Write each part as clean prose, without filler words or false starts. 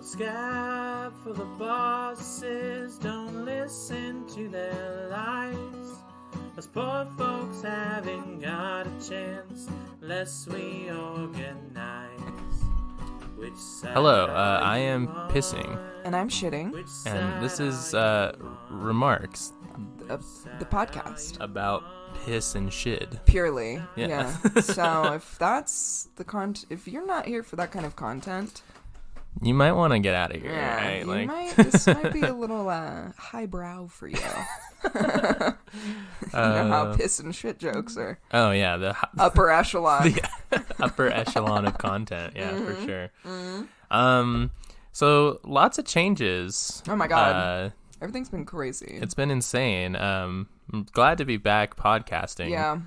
scab for the bosses, don't listen to their lies. Us poor folks haven't got a chance unless we organize. Which side Hello, I am pissing, And I'm shitting. and this is Remarks The podcast. about piss and shit. Purely. Yeah. So if that's the if you're not here for that kind of content, You might want to get out of here, yeah, right? this might be a little highbrow for you. You know how piss and shit jokes are Oh yeah, the upper echelon. the upper echelon of content. Yeah, for sure. So lots of changes. Oh my god. Everything's been crazy. It's been insane. I'm glad to be back podcasting. Yeah.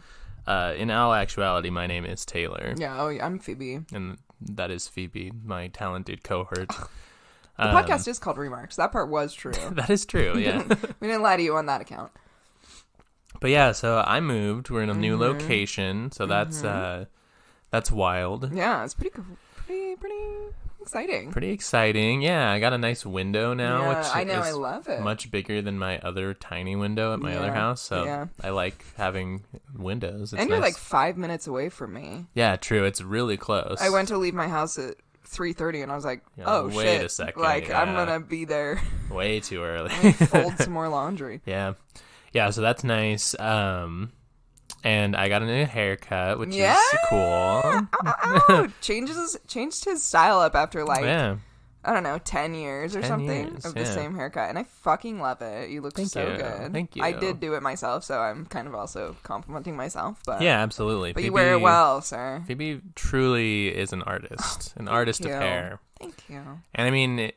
In all actuality, my name is Taylor. Yeah. Oh, yeah. I'm Phoebe. And that is Phoebe, my talented cohort. The podcast is called Remarks. That part was true. That is true, yeah. We didn't lie to you on that account. But yeah, so I moved. We're in a new location, so that's wild. Yeah, it's pretty exciting. Pretty exciting. Yeah, I got a nice window now, Yeah, which I know, is I love it. much bigger than my other tiny window at my other house. So yeah. I like having windows. It's And you're nice. like 5 minutes away from me. Yeah, true. It's really close. I went to leave my house at 3:30 and I was like, Yeah, oh wait shit. a second, Like, I'm yeah. gonna be there. way too early. Fold some more laundry. Yeah. So that's nice. And I got a new haircut, which Yeah. is cool. Oh, changed his style up after like Yeah. I don't know, 10 years or 10 something years, of the yeah. same haircut. And I fucking love it. You look Thank so you. good. Thank you. I did do it myself, so I'm kind of also complimenting myself. But Yeah, absolutely. But you wear it well, sir. Phoebe truly is an artist, an artist of you. hair. Thank you. And I mean,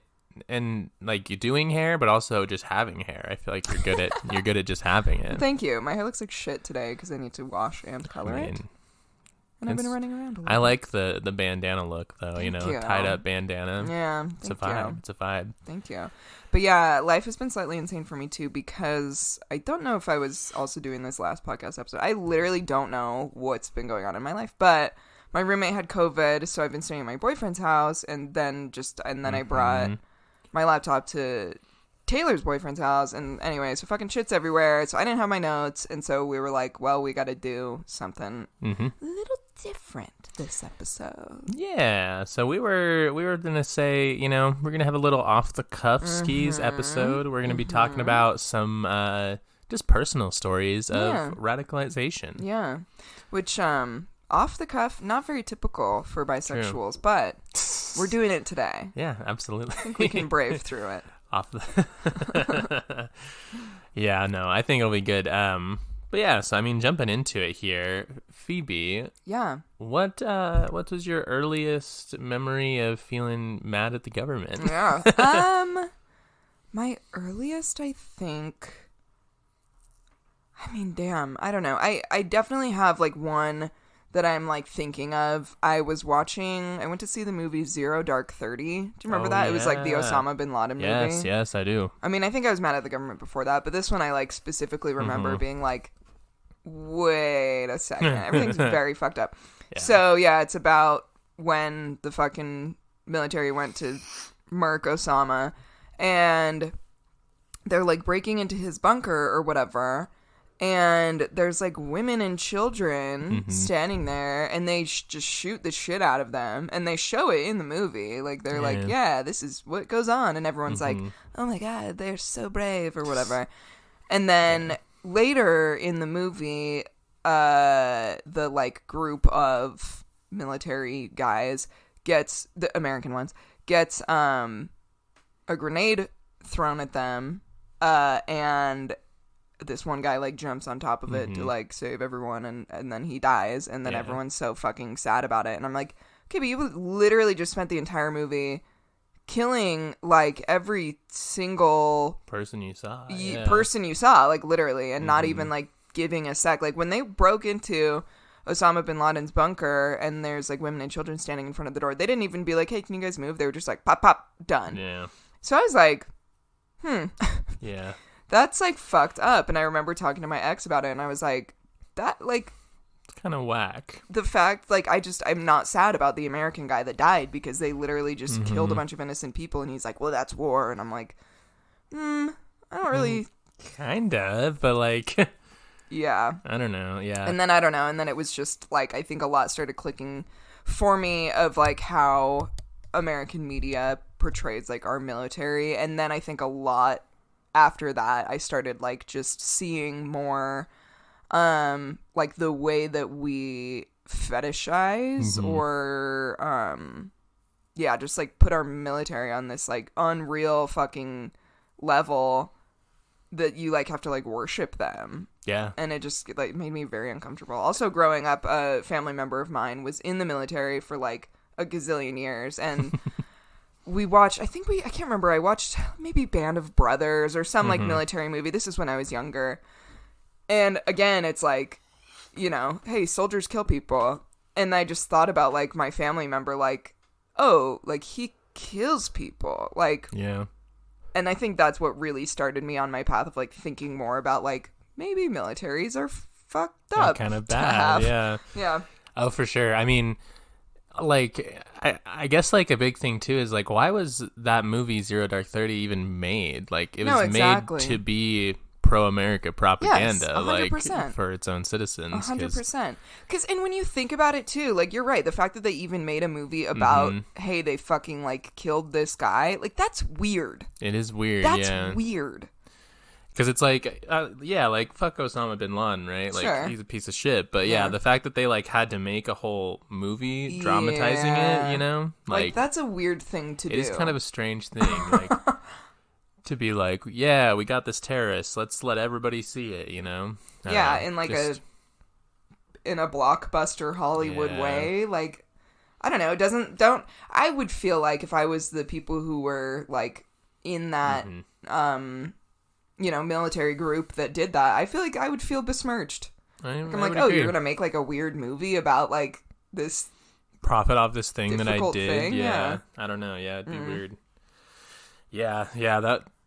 and like you doing hair, but also just having hair. I feel like you're good at just having it. Thank you. My hair looks like shit today because I need to wash and color I it. mean, And I've been it's- running around a lot. I like the bandana look though. Thank you. Tied up bandana. Yeah, It's a thank vibe. you. It's a vibe. Thank you. But yeah, life has been slightly insane for me too because I don't know if I was also doing this last podcast episode. I literally don't know what's been going on in my life, but my roommate had COVID, so I've been staying at my boyfriend's house, and then I brought my laptop to Taylor's boyfriend's house, and anyway, so fucking shit's everywhere, so I didn't have my notes, and so we were like, well, we gotta do something a little different this episode. Yeah, so we were gonna say, we're gonna have a little off the cuff skis episode. We're gonna be talking about some just personal stories of radicalization. Yeah, which off the cuff, not very typical for bisexuals, but we're doing it today. Yeah, absolutely. I think we can brave through it. Off the Yeah, no, I think it'll be good. But yeah, so I mean, jumping into it here, Phoebe, Yeah. what was your earliest memory of feeling mad at the government? Yeah. My earliest, I think, I mean, damn, I don't know. I definitely have like one that I'm like thinking of. I went to see the movie Zero Dark 30. Do you remember that? It was like the yeah. Osama bin Laden movie. Yes, I do. I mean, I think I was mad at the government before that, but this one I like specifically remember being like, wait a second, everything's very fucked up. Yeah. So yeah, it's about when the fucking military went to murk Osama, and they're like breaking into his bunker or whatever, and there's like women and children standing there, and they just shoot the shit out of them, and they show it in the movie. Like they're like, yeah, this is what goes on, and everyone's like, oh my god, they're so brave or whatever. And then later in the movie, the like group of military guys the American ones gets a grenade thrown at them, and this one guy like jumps on top of it to like save everyone, and then he dies, and then everyone's so fucking sad about it, and I'm like, okay, but you literally just spent the entire movie killing like every single Person you saw. person you saw, like literally, and not even like giving a sec. Like when they broke into Osama bin Laden's bunker and there's like women and children standing in front of the door, they didn't even be like, hey, can you guys move? They were just like, pop, pop, done. Yeah. So I was like, Yeah. that's like fucked up. And I remember talking to my ex about it, and I was like, that like, It's kind of whack. The fact, like, I'm not sad about the American guy that died because they literally just killed a bunch of innocent people, and he's like, well, that's war, and I'm like, I don't really... Kind of, but, like... Yeah. I don't know, yeah. And then, I don't know, and then it was just, like, I think a lot started clicking for me of, like, how American media portrays, like, our military, and then I think a lot after that, I started, like, just seeing more... like the way that we fetishize or just like put our military on this like unreal fucking level that you like have to like worship them. Yeah. And it just like made me very uncomfortable. Also, growing up, a family member of mine was in the military for like a gazillion years, and we watched, I can't remember, I watched maybe Band of Brothers or some like military movie. This is when I was younger. And again, it's like, you know, hey, soldiers kill people. And I just thought about, like, my family member, like, oh, like, he kills people. Like, yeah. And I think that's what really started me on my path of, like, thinking more about, like, maybe militaries are fucked up. Kind of bad, yeah. Yeah. Oh, for sure. I mean, like, I guess, like, a big thing, too, is, like, why was that movie Zero Dark 30 even made? Like, it was made to be... pro-America propaganda, yes, like for its own citizens. 100%. Because, and when you think about it too, like you're right, the fact that they even made a movie about, hey, they fucking like killed this guy, like that's weird. It is weird. That's weird. Because it's like, like fuck Osama bin Laden, right? Like sure. He's a piece of shit. But yeah, the fact that they like had to make a whole movie dramatizing it, you know, like that's a weird thing to do. It is kind of a strange thing, like. To be like, yeah, we got this terrorist. Let's let everybody see it, you know? In like in a blockbuster Hollywood way. Like, I don't know. I would feel like if I was the people who were like in that, you know, military group that did that, I feel like I would feel besmirched. I'm like, oh, you're going to make like a weird movie about like this. Profit off this thing that I did. Thing? Yeah. I don't know. Yeah, it'd be weird. Yeah,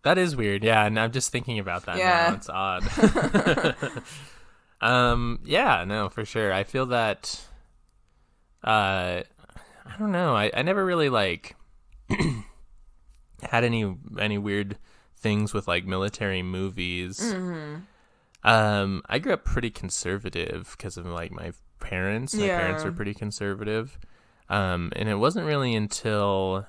that is weird. Yeah, and I'm just thinking about that now. It's odd. Yeah, no, for sure. I feel that, I don't know. I never really, like, had any weird things with, like, military movies. I grew up pretty conservative because of, like, my parents. My parents were pretty conservative. And it wasn't really until...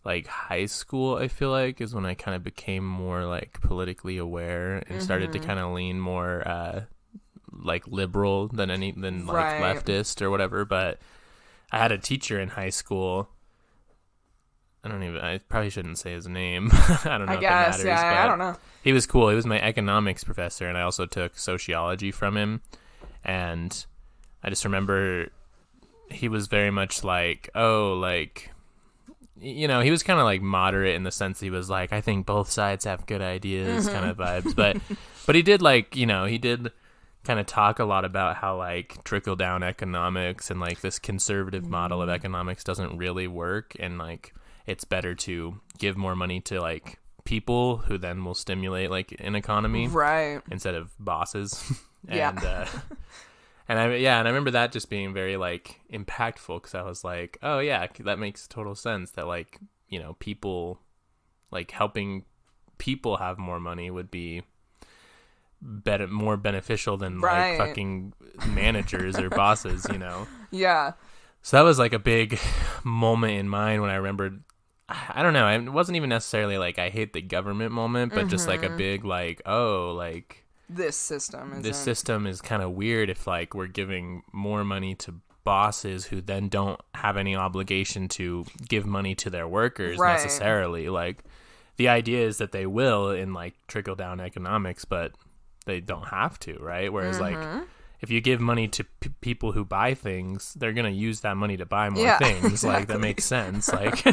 like high school, I feel like, is when I kind of became more like politically aware and started to kind of lean more like liberal than like leftist or whatever. But I had a teacher in high school. I probably shouldn't say his name. I don't know if it matters. But I don't know. He was cool. He was my economics professor, and I also took sociology from him. And I just remember he was very much like, oh, like... you know, he was kind of like moderate in the sense he was like, I think both sides have good ideas kind of vibes. But he did like, you know, he did kind of talk a lot about how like trickle down economics and like this conservative model of economics doesn't really work. And like, it's better to give more money to like people who then will stimulate like an economy. Right. Instead of bosses. And I remember that just being very, like, impactful because I was like, oh, yeah, that makes total sense that, like, you know, people, like, helping people have more money would be more beneficial than, like, fucking managers or bosses, you know? Yeah. So that was, like, a big moment in mine when I remembered, I don't know, it wasn't even necessarily, like, I hate the government moment, but just, like, a big, like, oh, like... This system is kind of weird if like we're giving more money to bosses who then don't have any obligation to give money to their workers necessarily. Like the idea is that they will in like trickle down economics, but they don't have to, right? Whereas like if you give money to people who buy things, they're going to use that money to buy more things. Exactly. Like that makes sense. Like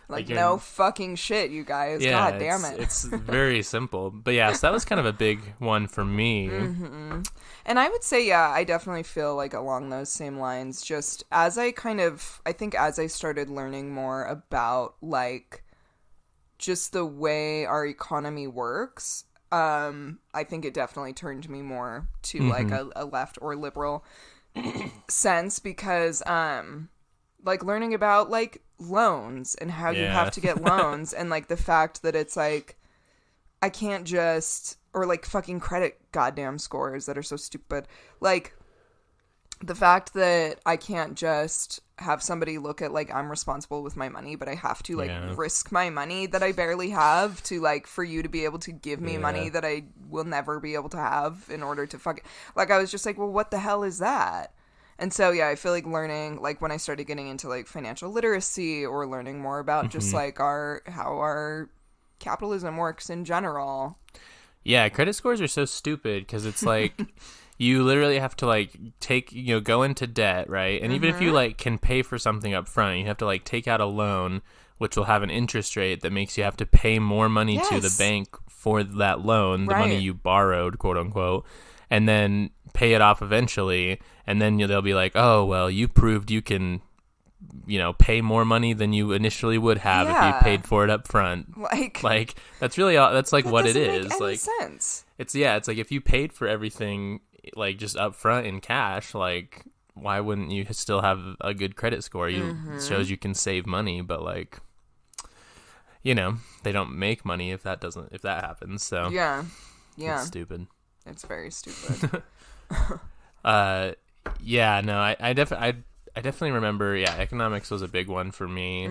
Like, no fucking shit, you guys. Yeah, God damn it. It's very simple. But yeah, so that was kind of a big one for me. And I would say, I definitely feel like along those same lines, just as I think as I started learning more about, like, just the way our economy works, I think it definitely turned me more to like a left or liberal sense, because like learning about like loans and how you have to get loans, and like the fact that it's like I can't just, or like fucking credit goddamn scores that are so stupid, like the fact that I can't just have somebody look at like I'm responsible with my money, but I have to like risk my money that I barely have to like for you to be able to give me money that I will never be able to have in order to fuck it. Like I was just like, well, what the hell is that? And so yeah, I feel like learning, like when I started getting into like financial literacy or learning more about just like how our capitalism works in general. Yeah, credit scores are so stupid because it's like you literally have to like go into debt, right? And even if you like can pay for something up front, you have to like take out a loan, which will have an interest rate that makes you have to pay more money to the bank for that loan, the money you borrowed, quote unquote, and then pay it off eventually. And then they'll be like, oh, well, you proved you can, pay more money than you initially would have if you paid for it up front. Like that's really that's like what it is. Make any like sense. It's like if you paid for everything like just up front in cash, like why wouldn't you still have a good credit score? It shows you can save money, but like they don't make money if that happens. So it's stupid. It's very stupid. I definitely remember, economics was a big one for me.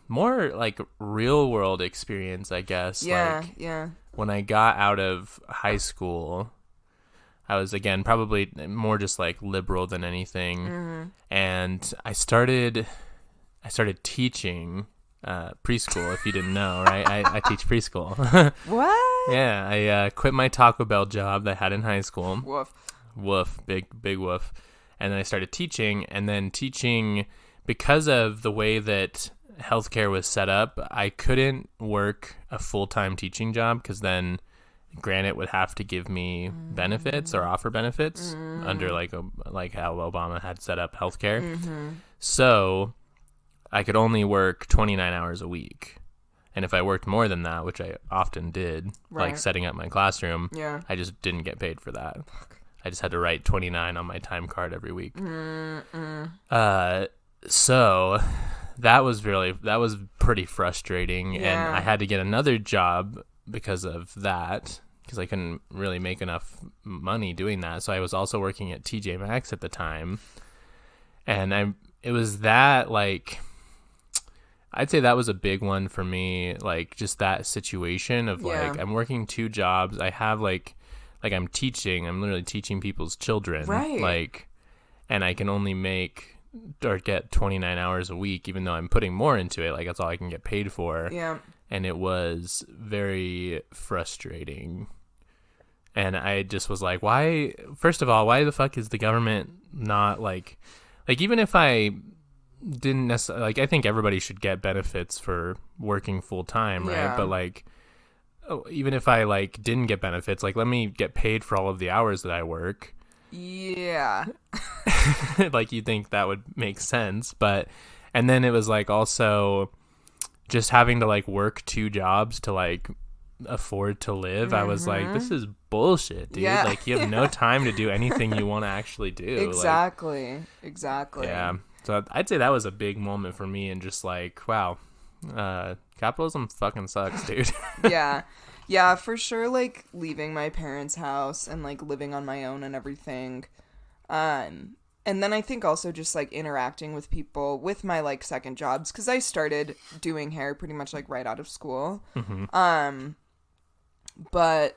More like real world experience, I guess. When I got out of high school, I was, again, probably more just like liberal than anything. And I started teaching preschool, if you didn't know, right? I teach preschool. What? Yeah, I quit my Taco Bell job that I had in high school. Woof, big woof. And then I started teaching, and then teaching, because of the way that healthcare was set up, I couldn't work a full-time teaching job, because then Granite would have to give me benefits or offer benefits under like how Obama had set up healthcare. So I could only work 29 hours a week. And if I worked more than that, which I often did, like setting up my classroom, I just didn't get paid for that. I just had to write 29 on my time card every week. So that was pretty frustrating. And I had to get another job because of that, because I couldn't really make enough money doing that. So I was also working at TJ Maxx at the time. And it was that, like, I'd say that was a big one for me, like just that situation of like I'm working two jobs. I have like I'm literally teaching people's children, like, and I can only make or get 29 hours a week, even though I'm putting more into it. Like that's all I can get paid for. And it was very frustrating. And I just was like, why? First of all, why the fuck is the government not like even if I didn't necessarily, like, I think everybody should get benefits for working full time, right? But like, even if I like didn't get benefits, like let me get paid for all of the hours that I work. Like you think that would make sense, and then it was like also just having to like work two jobs to like afford to live. I was like, this is bullshit, dude. Like you have no time to do anything you want to actually do. Exactly. Yeah. So I'd say that was a big moment for me, and just like, wow, capitalism fucking sucks, dude. Yeah, for sure, like, leaving my parents' house and, like, living on my own and everything. And then I think also just, like, interacting with people with my, like, second jobs, because I started doing hair pretty much, like, right out of school. But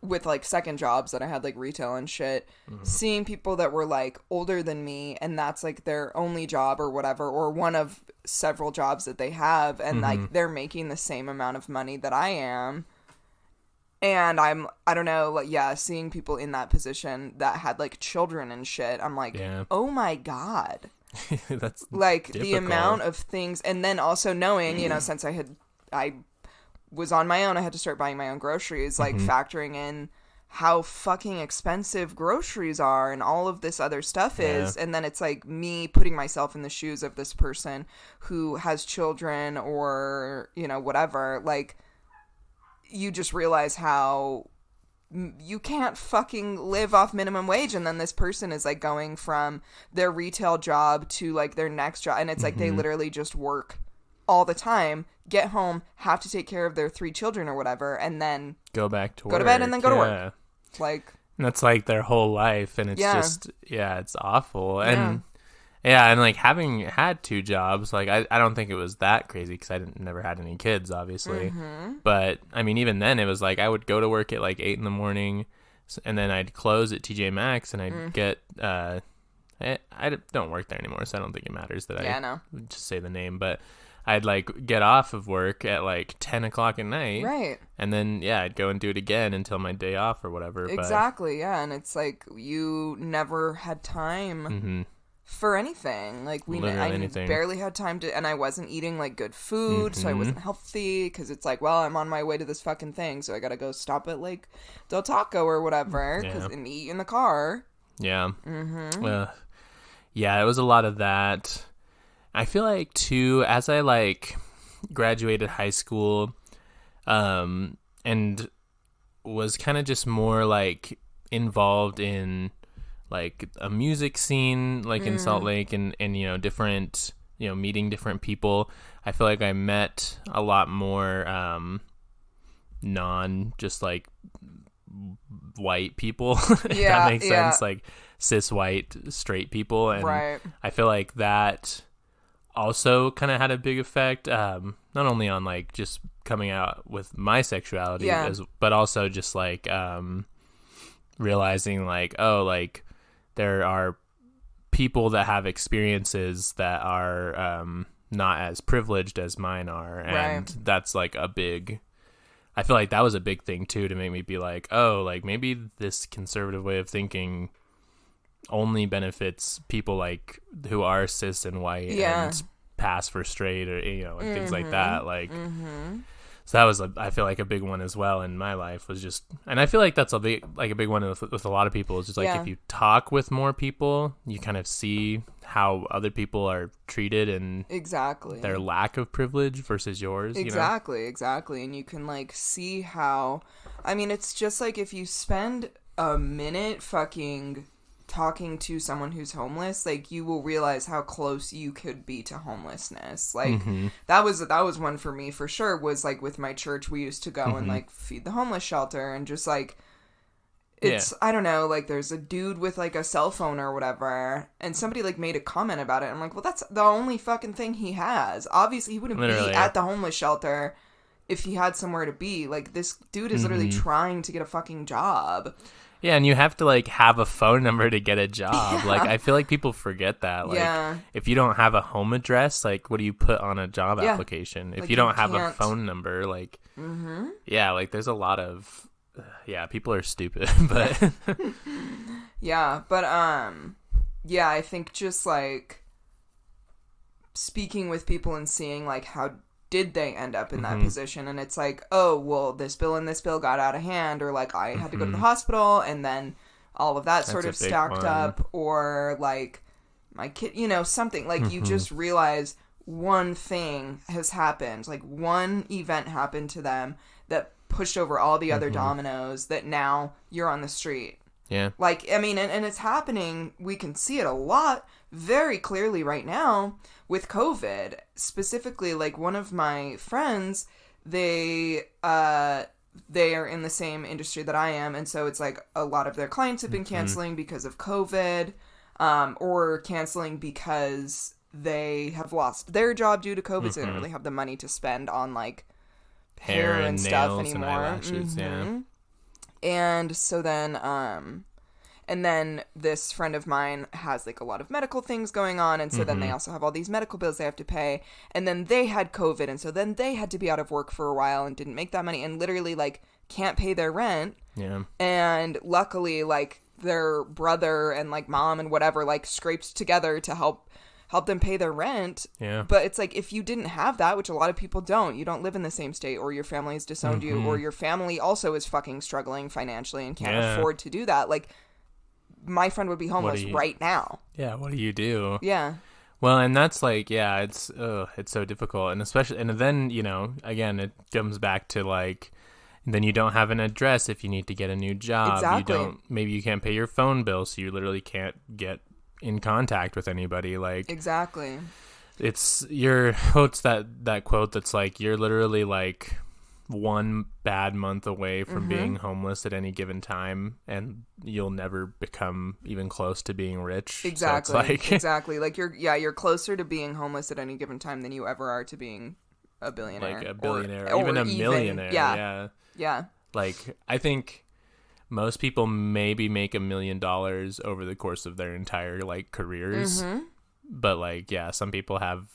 with, like, second jobs that I had, like, retail and shit, seeing people that were, like, older than me, and that's, like, their only job or whatever, or one of several jobs that they have, and, like, they're making the same amount of money that I am. And I don't know, like, seeing people in that position that had, like, children and shit, I'm like, oh my God. That's like, difficult. The amount of things, and then also knowing, since I was on my own, I had to start buying my own groceries, like, factoring in how fucking expensive groceries are and all of this other stuff is, and then it's, like, me putting myself in the shoes of this person who has children or, whatever, like, you just realize how you can't fucking live off minimum wage, and then this person is like going from their retail job to like their next job, and it's like they literally just work all the time, get home, have to take care of their 3 children or whatever, and then go back to work. Go to bed and then go to work. Like, and that's like their whole life, and it's just it's awful. And and like having had 2 jobs, like I don't think it was that crazy because I never had any kids, obviously. But I mean, even then, it was like I would go to work at like 8 in the morning, and then I'd close at TJ Maxx, and I'd get I don't work there anymore, so I don't think it matters that I just say the name, but I'd like get off of work at like 10 o'clock at night, right? And then I'd go and do it again until my day off or whatever. Exactly, and it's like you never had time for anything. Like I barely had time to, and I wasn't eating like good food, so I wasn't healthy because it's like, well, I'm on my way to this fucking thing, so I gotta go stop at like Del Taco or whatever and eat in the car. Yeah. Well, it was a lot of that. I feel like too, as I like graduated high school, and was kind of just more like involved in like a music scene, like in Salt Lake, and different, meeting different people. I feel like I met a lot more just like white people, if that makes sense, like cis white straight people, and I feel like that also kind of had a big effect, not only on like just coming out with my sexuality, but also just like realizing like, oh, like there are people that have experiences that are not as privileged as mine are, and that's like I feel like that was a big thing too, to make me be like, oh, like maybe this conservative way of thinking only benefits people like who are cis and white and pass for straight, or and things like that, like so that was I feel like a big one as well in my life, was just, and I feel like that's a big one with a lot of people, is just like if you talk with more people, you kind of see how other people are treated and their lack of privilege versus yours. Exactly, and you can like see how, I mean, it's just like if you spend a minute fucking talking to someone who's homeless, like you will realize how close you could be to homelessness. Like that was one for me for sure, was like with my church, we used to go and like feed the homeless shelter, and just like it's I don't know, like there's a dude with like a cell phone or whatever, and somebody like made a comment about it. I'm like, well, that's the only fucking thing he has. Obviously he wouldn't be at the homeless shelter if he had somewhere to be. Like this dude is literally trying to get a fucking job. Yeah, and you have to, like, have a phone number to get a job. Yeah. Like, I feel like people forget that. Like, if you don't have a home address, like, what do you put on a job application? If like you don't have a phone number, like, like, there's a lot of, people are stupid, but. I think just, like, speaking with people and seeing, like, how did they end up in that position, and it's like, oh, well, this bill and this bill got out of hand, or like I had to go to the hospital, and then all of that sort of stacked up, or like my kid, something like you just realize one thing has happened, like one event happened to them that pushed over all the other dominoes, that now you're on the street. Like, I mean, and it's happening, we can see it a lot very clearly right now with COVID. Specifically, like one of my friends, they are in the same industry that I am, and so it's like a lot of their clients have been canceling because of COVID, or canceling because they have lost their job due to COVID, so they don't really have the money to spend on like hair and stuff anymore. And eyelashes, and so then and then this friend of mine has like a lot of medical things going on, and so then they also have all these medical bills they have to pay, and then they had COVID, and so then they had to be out of work for a while and didn't make that money, and literally like can't pay their rent. And luckily like their brother and like mom and whatever like scraped together to help them pay their rent. But it's like, if you didn't have that, which a lot of people don't, you don't live in the same state, or your family has disowned you, or your family also is fucking struggling financially and can't afford to do that, like my friend would be homeless right now. What do you do? Well, and that's like, it's so difficult, and especially, and then again, it comes back to like, then you don't have an address if you need to get a new job. Exactly. Maybe you can't pay your phone bill, so you literally can't get in contact with anybody. Like, exactly. What's that quote that's like, you're literally like one bad month away from being homeless at any given time, and you'll never become even close to being rich. Exactly. So it's like, exactly. Like you're closer to being homeless at any given time than you ever are to being a billionaire. Like a billionaire, or even a millionaire. Yeah. Like, I think most people maybe make $1 million over the course of their entire like careers. But like, yeah, some people have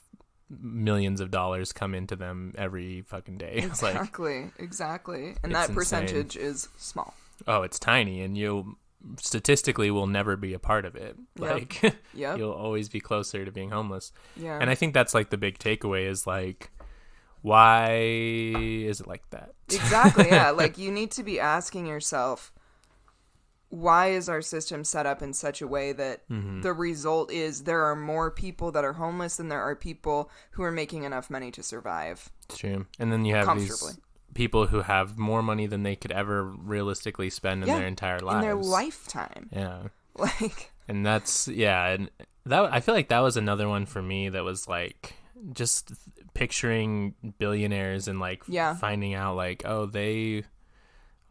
millions of dollars come into them every fucking day. Exactly. And that percentage is small. Oh, it's tiny, and you statistically will never be a part of it. Like, you'll always be closer to being homeless. Yeah. And I think that's like the big takeaway is like, why is it like that? Exactly. Yeah. Like, you need to be asking yourself, why is our system set up in such a way that the result is there are more people that are homeless than there are people who are making enough money to survive? It's true. And then you have these people who have more money than they could ever realistically spend in their entire lives. In their lifetime. Yeah. Like. And that's, and that, I feel like that was another one for me that was like, just picturing billionaires and like finding out like, oh, they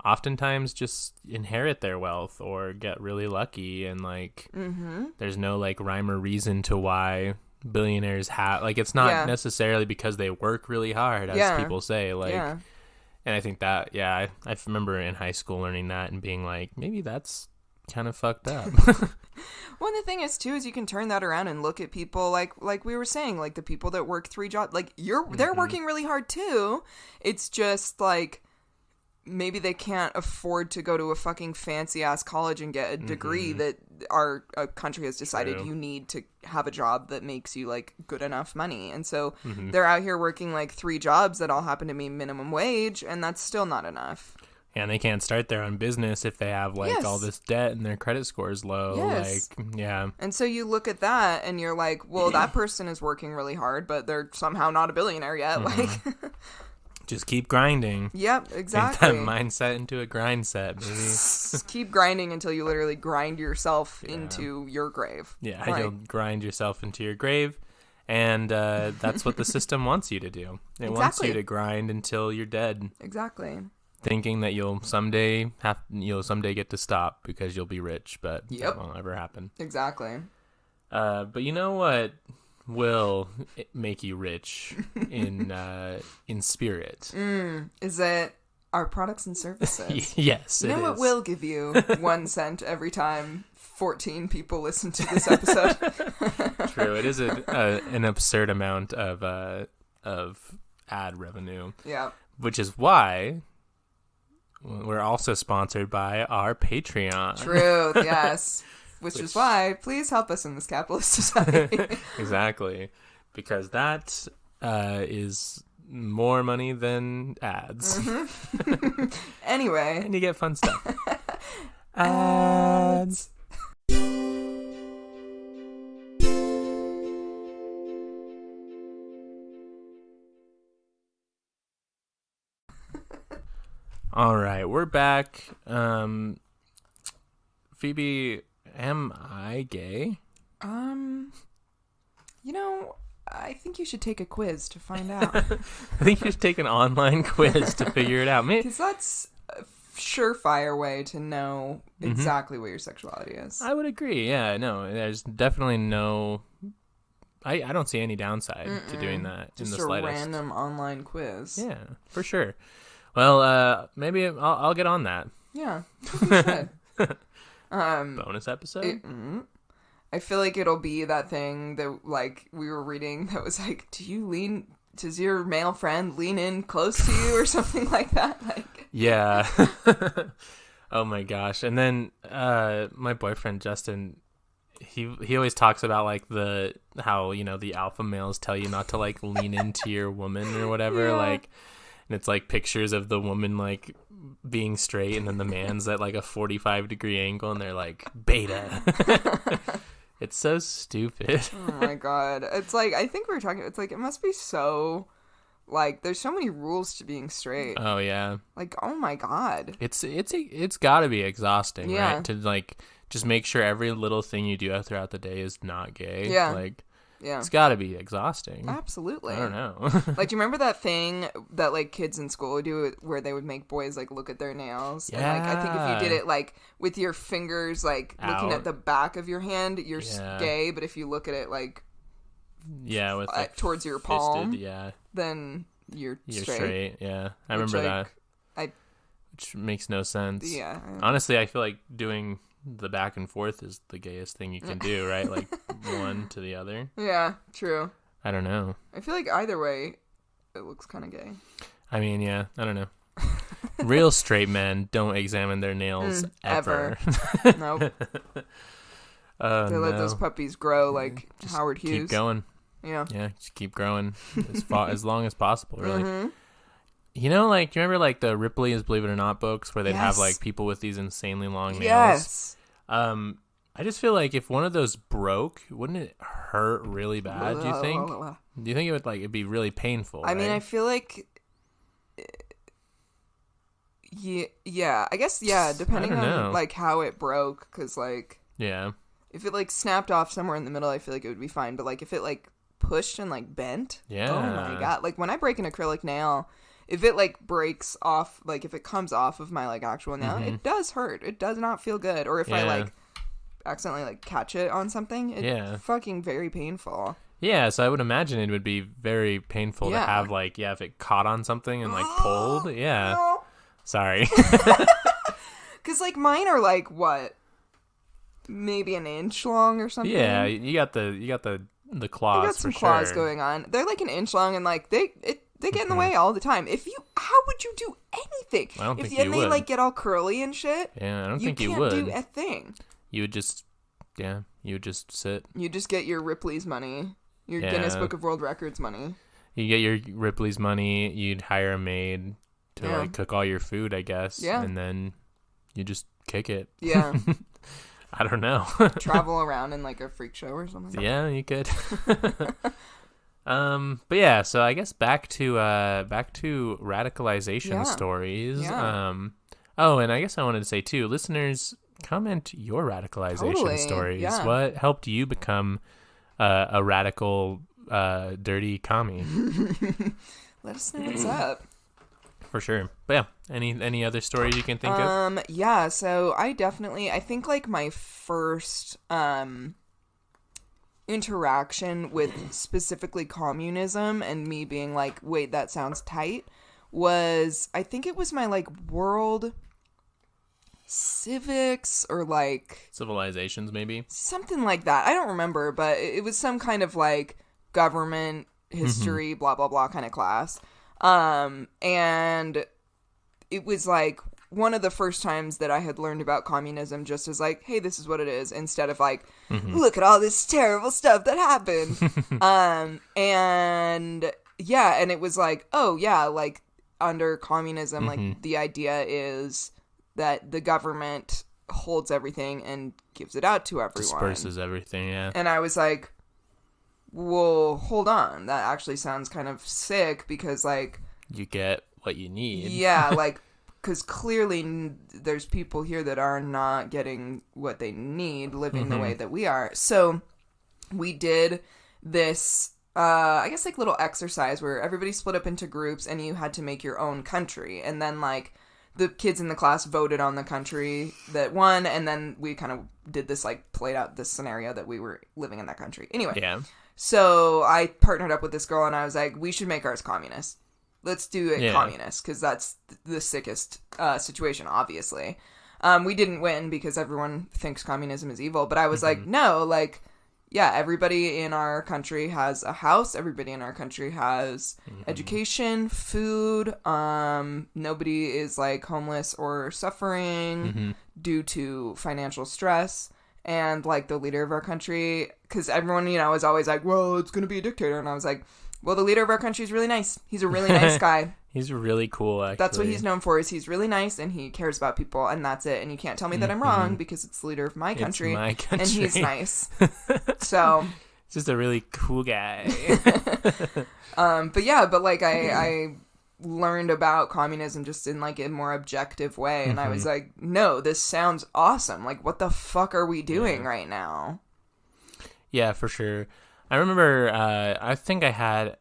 oftentimes just inherit their wealth or get really lucky, and like there's no like rhyme or reason to why billionaires have, like, it's not necessarily because they work really hard, as people say, like, and I think that I remember in high school learning that and being like, maybe that's kind of fucked up. Well, the thing is too is you can turn that around and look at people like we were saying, like the people that work 3 jobs, like they're working really hard too. It's just like, maybe they can't afford to go to a fucking fancy ass college and get a degree that our country has decided you need to have a job that makes you like good enough money. And so they're out here working like 3 jobs that all happen to be minimum wage, and that's still not enough. And they can't start their own business if they have like all this debt and their credit score is low. Like, and so you look at that and you're like, well, that person is working really hard, but they're somehow not a billionaire yet. Like, just keep grinding. Yep, exactly. Make that mindset into a grind set, baby. Just keep grinding until you literally grind yourself into your grave. Yeah, like, you'll grind yourself into your grave, and that's what the system wants you to do. It wants you to grind until you're dead. Exactly. Thinking that you'll someday get to stop because you'll be rich, but that won't ever happen. Exactly. But you know what will make you rich in spirit? Is it our products and services? Yes, you know what will give you 1 cent every time 14 people listen to this episode? True, it is an absurd amount of ad revenue. Yeah, which is why we're also sponsored by our Patreon. True, yes. Which is why, please help us in this capitalist society. Exactly. Because that is more money than ads. Anyway. And you get fun stuff. Ads. All right, we're back. Phoebe, am I gay? You know, I think you should take a quiz to find out. I think you should take an online quiz to figure it out. Because that's a surefire way to know exactly what your sexuality is. I would agree. Yeah, no, there's definitely no... I don't see any downside to doing that in the slightest. Just a random online quiz. Yeah, for sure. Well, maybe I'll get on that. Yeah, you should. Bonus episode? I feel like it'll be that thing that, like, we were reading that was like, does your male friend lean in close to you or something like that? Like, yeah. Oh my gosh. And then my boyfriend Justin, he always talks about like how the alpha males tell you not to like lean into your woman or whatever, like, and it's like pictures of the woman like being straight and then the man's at like a 45-degree angle and they're like beta. It's so stupid. Oh my god. It's like, I think we were talking, it's like, it must be so Like, there's so many rules to being straight. Oh yeah. Like, oh my god. It's got to be exhausting, Yeah. right? To like just make sure every little thing you do throughout the day is not gay. Yeah. Like, Yeah. it's got to be exhausting. Absolutely. I don't know. Like, do you remember that thing that, like, kids in school would do where they would make boys, like, look at their nails? Yeah. And, like, I think if you did it, like, with your fingers, like, looking Out. at the back of your hand, you're gay. But if you look at it, like, yeah, with like towards your fisted, palm, yeah, then you're straight. straight. Yeah, I remember that. Which makes no sense. Yeah. Honestly, I feel like doing the back and forth is the gayest thing you can do, right? Like one to the other. Yeah, true. I don't know. I feel like either way, it looks kind of gay. I mean, yeah, I don't know. Real straight men don't examine their nails ever. Nope. They let those puppies grow like just Howard Hughes. Keep going. Yeah. Yeah, just keep growing as long as possible, really. You know, like, do you remember, like, the Ripley's Believe It or Not books where they'd have, like, people with these insanely long nails? Yes. I just feel like if one of those broke, wouldn't it hurt really bad, do you think? Do you think it would, like, it'd be really painful, I mean, I feel like... Yeah, I guess, yeah, depending on, like, how it broke, because, like... Yeah. If it, like, snapped off somewhere in the middle, I feel like it would be fine, but, like, if it, like, pushed and, like, bent... Yeah. Oh, my God. Like, when I break an acrylic nail... If it, like, breaks off, like, if it comes off of my, like, actual nail, it does hurt. It does not feel good. Or if I, like, accidentally, like, catch it on something, it's fucking very painful. Yeah, so I would imagine it would be very painful to have, like, if it caught on something and, like, pulled. Yeah. No. Sorry. Because, like, mine are, like, what? Maybe an inch long or something? Yeah, you got the claws, I got some claws going on. They're, like, an inch long, and, like, they get in the way all the time. How would you do anything? I don't think they, you would. like, get all curly and shit. Yeah, I don't think you would. You can't do a thing. You would just, you would just sit. You just get your Ripley's money. Your Guinness Book of World Records money. You get your Ripley's money. You'd hire a maid to, like, cook all your food, I guess. Yeah. And then you just kick it. Yeah. I don't know. Travel around in, like, a freak show or something. Yeah, you could. But yeah, so I guess back to radicalization stories. Yeah. Oh, and I guess I wanted to say too, listeners, comment your radicalization stories. Yeah. What helped you become a radical, dirty commie? Let us know what's up. For sure. But yeah, any other stories you can think of? Yeah. So I think like my first interaction with specifically communism and me being like, wait, that sounds tight, was, I think it was my, like, world civics or, like... Civilizations, maybe? Something like that. I don't remember, but it was some kind of, like, government history, blah, blah, blah kind of class. And it was, like, one of the first times that I had learned about communism just as, like, hey, this is what it is, instead of, like, look at all this terrible stuff that happened. And, yeah, and it was like, oh, yeah, like, under communism, like, the idea is that the government holds everything and gives it out to everyone. Disperses everything, yeah. And I was like, well, hold on, that actually sounds kind of sick, because, like... You get what you need. Yeah, like... Because clearly there's people here that are not getting what they need, living the way that we are. So we did this, I guess, like, little exercise where everybody split up into groups and you had to make your own country. And then, like, the kids in the class voted on the country that won. And then we kind of did this, like, played out this scenario that we were living in that country. Anyway. Yeah. So I partnered up with this girl and I was like, we should make ours communist. Let's do it communist, because that's the sickest situation, obviously. We didn't win because everyone thinks communism is evil, but I was like, no, like, yeah, everybody in our country has a house, everybody in our country has education, food, nobody is, like, homeless or suffering due to financial stress, and, like, the leader of our country, because everyone, you know, is always like, well, it's gonna be a dictator, and I was like, well, the leader of our country is really nice. He's a really nice guy. He's really cool, actually. That's what he's known for, is he's really nice, and he cares about people, and that's it. And you can't tell me that I'm wrong, because it's the leader of my country. It's my country. And he's nice. So... just a really cool guy. But like I learned about communism just in like a more objective way, and I was like, no, this sounds awesome. Like, what the fuck are we doing right now? Yeah, for sure. I remember, I think I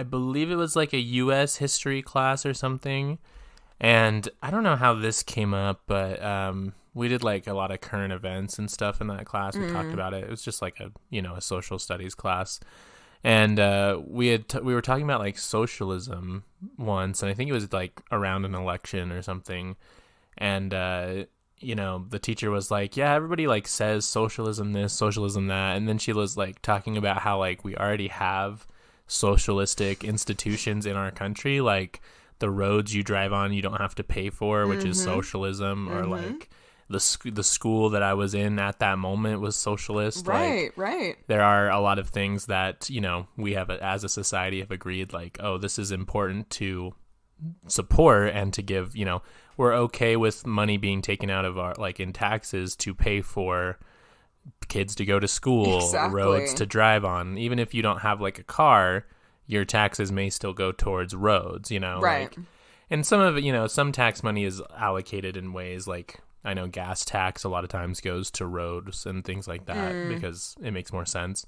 believe it was like a U.S. history class or something, and I don't know how this came up, but we did like a lot of current events and stuff in that class. We talked about it. It was just like a social studies class. And we were talking about like socialism once, and I think it was like around an election or something. And the teacher was like, "Yeah, everybody like says socialism this, socialism that," and then she was like talking about how like we already have socialistic institutions in our country, like the roads you drive on you don't have to pay for, which is socialism, or like the school that I was in at that moment was socialist. Right. There are a lot of things that, we have as a society have agreed, like, oh, this is important to support and to give, we're okay with money being taken out of our, like, in taxes to pay for kids to go to school, roads to drive on. Even if you don't have like a car, your taxes may still go towards roads, Right. Like, and some of it, some tax money is allocated in ways like, I know gas tax a lot of times goes to roads and things like that because it makes more sense.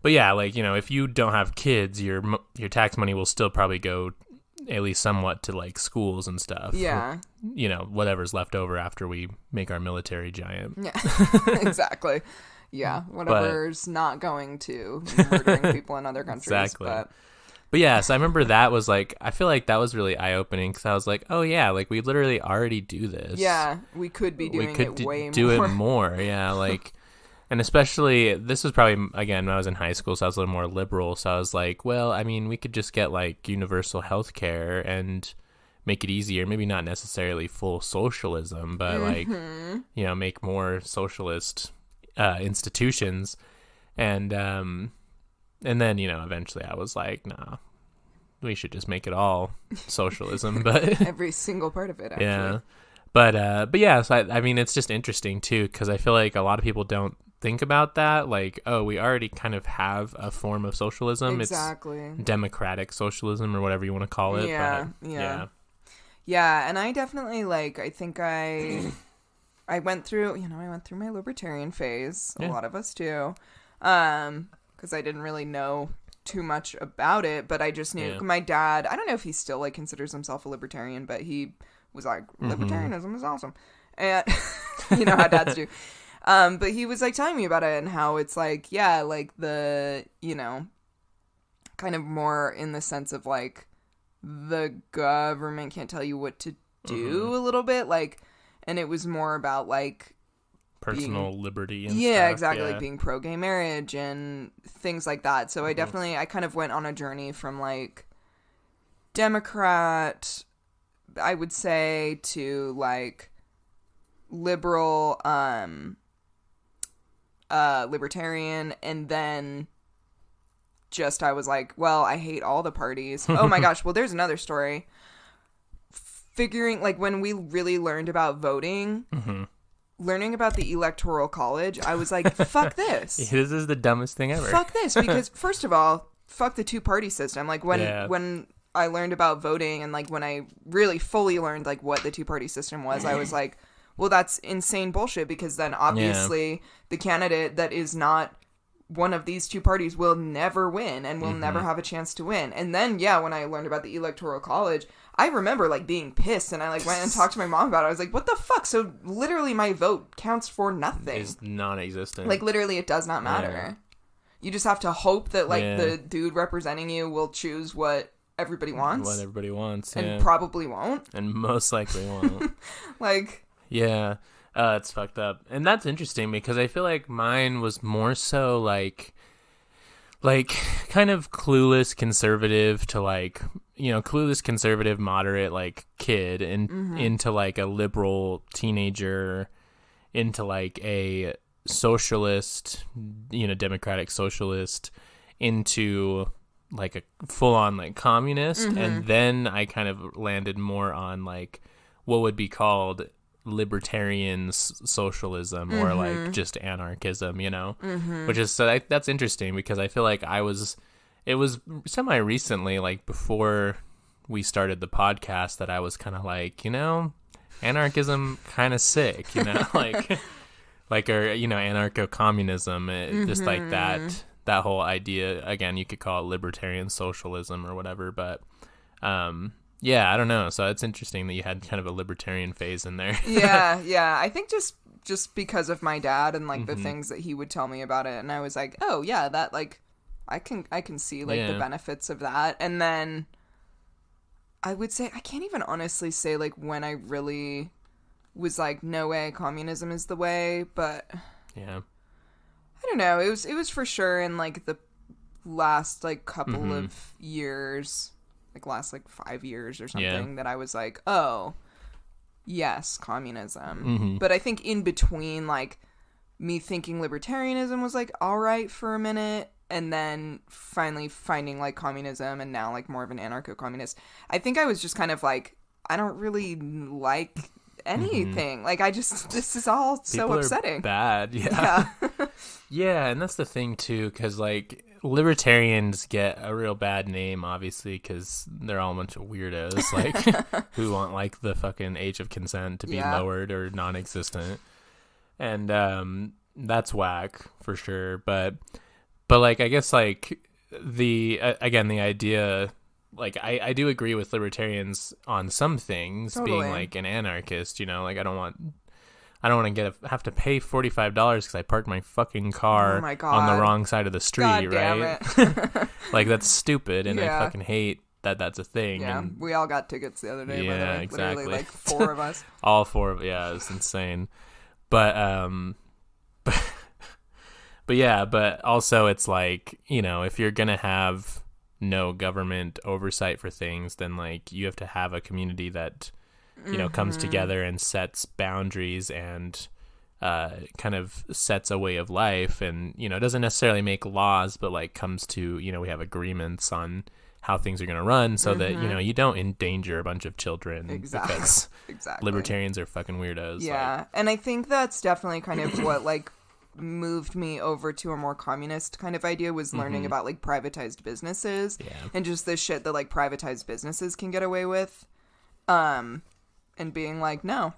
But yeah, like, if you don't have kids, your tax money will still probably go at least somewhat to like schools and stuff. Yeah. Whatever's left over after we make our military giant. Yeah, exactly. Yeah, whatever's not going to murdering people in other countries. Exactly. But yeah, so I remember that was like, I feel like that was really eye-opening because I was like, oh yeah, like we literally already do this. Yeah, we could be doing it way more. Do it more, yeah, like, and especially, this was probably, again, when I was in high school, so I was a little more liberal, so I was like, well, I mean, we could just get like universal health care and make it easier, maybe not necessarily full socialism, but like, make more socialist institutions, and then, eventually I was like, nah, we should just make it all socialism. But every single part of it, actually. Yeah. But yeah, so I mean, it's just interesting too, because I feel like a lot of people don't think about that. Like, oh, we already kind of have a form of socialism. Exactly. It's democratic socialism or whatever you want to call it. Yeah. Yeah, and I definitely, like, I think I went through my libertarian phase. A lot of us do. Because I didn't really know too much about it, but I just knew my dad, I don't know if he still like considers himself a libertarian, but he was like, libertarianism is awesome. And you know how dads do. But he was like telling me about it and how it's like, yeah, like the, kind of more in the sense of like the government can't tell you what to do a little bit, like, and it was more about like personal liberty and stuff. Exactly, like being pro-gay marriage and things like that. So I kind of went on a journey from like Democrat, I would say, to like liberal, libertarian, and then just I was like, well, I hate all the parties. Oh my gosh, well, there's another story. Figuring, like, when we really learned about voting, learning about the Electoral College, I was like, fuck this. This is the dumbest thing ever. Fuck this, because first of all, fuck the two-party system. Like, when I learned about voting and, like, when I really fully learned, like, what the two-party system was, I was like, well, that's insane bullshit, because then obviously the candidate that is not one of these two parties will never win and will never have a chance to win. And then, when I learned about the Electoral College, I remember, like, being pissed, and I, like, went and talked to my mom about it. I was like, what the fuck? So, literally, my vote counts for nothing. It's non-existent. Like, literally, it does not matter. Yeah. You just have to hope that, like, the dude representing you will choose what everybody wants. What everybody wants, and probably won't. And most likely won't. Like... Yeah. It's fucked up. And that's interesting, because I feel like mine was more so, like kind of clueless conservative to, like, clueless conservative moderate, like, kid and into like a liberal teenager, into like a socialist, democratic socialist, into like a full-on like communist. And then I kind of landed more on like what would be called libertarian socialism or like just anarchism, which is that's interesting because I feel like it was semi recently, like before we started the podcast, that I was kind of like, anarchism kind of sick, like or anarcho-communism, just like that whole idea. Again, you could call it libertarian socialism or whatever, but yeah, I don't know. So it's interesting that you had kind of a libertarian phase in there. yeah. I think just because of my dad and like the things that he would tell me about it, and I was like, oh yeah, that like I can see like the benefits of that. And then I would say, I can't even honestly say like when I really was like, no way, communism is the way, but yeah, I don't know. It was for sure in like the last like couple of years, like last like 5 years or something, that I was like, oh yes, communism. But I think in between, like me thinking libertarianism was like all right for a minute, and then finally finding like communism, and now like more of an anarcho-communist. I think I was just kind of like, I don't really like anything. Like this is all so upsetting. Bad. Yeah, and that's the thing too, because like libertarians get a real bad name, obviously, because they're all a bunch of weirdos, like who want like the fucking age of consent to be lowered or non-existent, and that's whack for sure. But like, I guess like the idea, like I do agree with libertarians on some things, being like an anarchist, like I don't want to have to pay $45 because I parked my fucking car on the wrong side of the street, right? Like that's stupid, and I fucking hate that that's a thing. Yeah, and we all got tickets the other day. Yeah, by the way. exactly. Literally, like 4 of us. All 4 of it's insane. But but also it's like, if you're gonna have no government oversight for things, then like you have to have a community that comes together and sets boundaries and kind of sets a way of life, and doesn't necessarily make laws, but like comes to we have agreements on how things are going to run, so that you don't endanger a bunch of children. Because libertarians are fucking weirdos. Yeah, and I think that's definitely kind of what like moved me over to a more communist kind of idea, was learning about like privatized businesses and just the shit that like privatized businesses can get away with, and being like, no.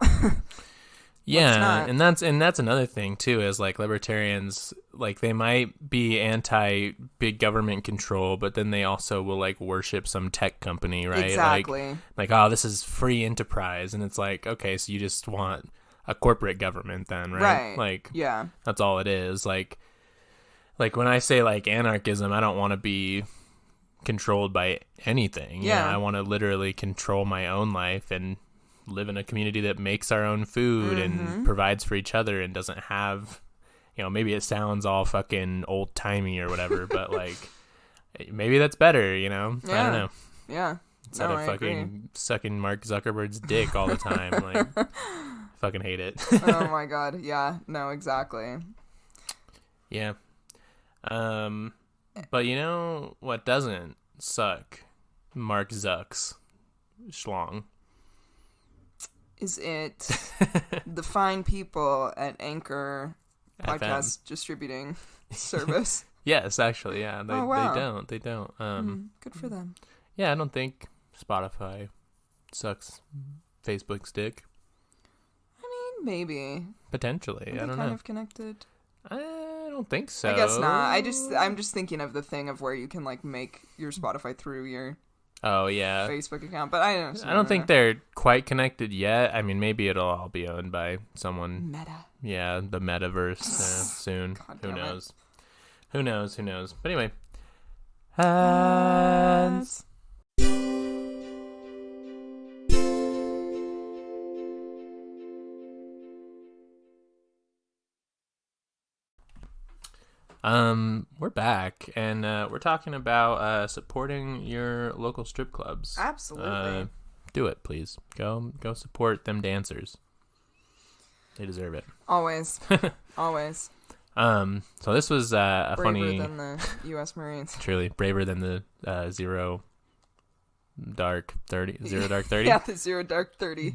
Yeah, and that's another thing too, is like libertarians, like they might be anti big government control, but then they also will like worship some tech company, right? Exactly. Like oh, this is free enterprise, and it's like, okay, so you just want a corporate government then, right? Like, yeah, that's all it is. Like when I say like anarchism, I don't want to be controlled by anything. Yeah, I want to literally control my own life and live in a community that makes our own food and provides for each other, and doesn't have, maybe it sounds all fucking old timey or whatever, but like maybe that's better, I don't know. Yeah. Instead of fucking sucking Mark Zuckerberg's dick all the time, like fucking hate it. Oh my god. Yeah. No, exactly. Yeah. But what doesn't suck? Mark Zucks schlong. Is it the fine people at Anchor podcast distributing service? Yes, actually, yeah. They don't. Good for them. Yeah, I don't think Spotify sucks Facebook's dick. I mean, maybe. Potentially. I don't know. Kind of connected? I don't think so. I guess not. I'm just thinking of the thing of where you can like make your Spotify through your Facebook account, but I don't think they're quite connected yet. I mean, maybe it'll all be owned by someone. Meta. Yeah, the metaverse soon. Who knows? Who knows? But anyway. We're back, and we're talking about supporting your local strip clubs. Absolutely. Do it, please. Go support them dancers. They deserve it. Always. Always. So this was a braver funny... than the U.S. Marines. Truly. Braver than the Zero Dark 30. Zero Dark 30? Yeah, the Zero Dark 30.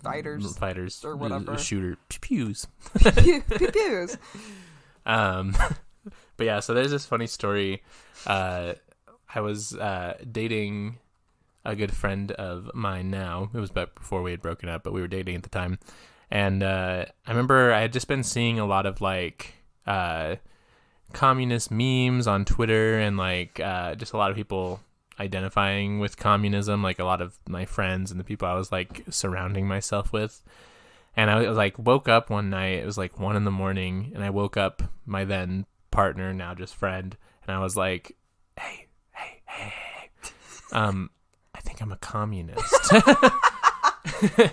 fighters or whatever. Shooter pews. Pews. But yeah, so there's this funny story. I was dating a good friend of mine now. It was back before we had broken up, but we were dating at the time. And I remember I had just been seeing a lot of like communist memes on Twitter, and like just a lot of people identifying with communism, like a lot of my friends and the people I was like surrounding myself with. And I was like woke up one night, it was like 1 a.m, and I woke up my then partner, now just friend, and I was like, hey, I think I'm a communist.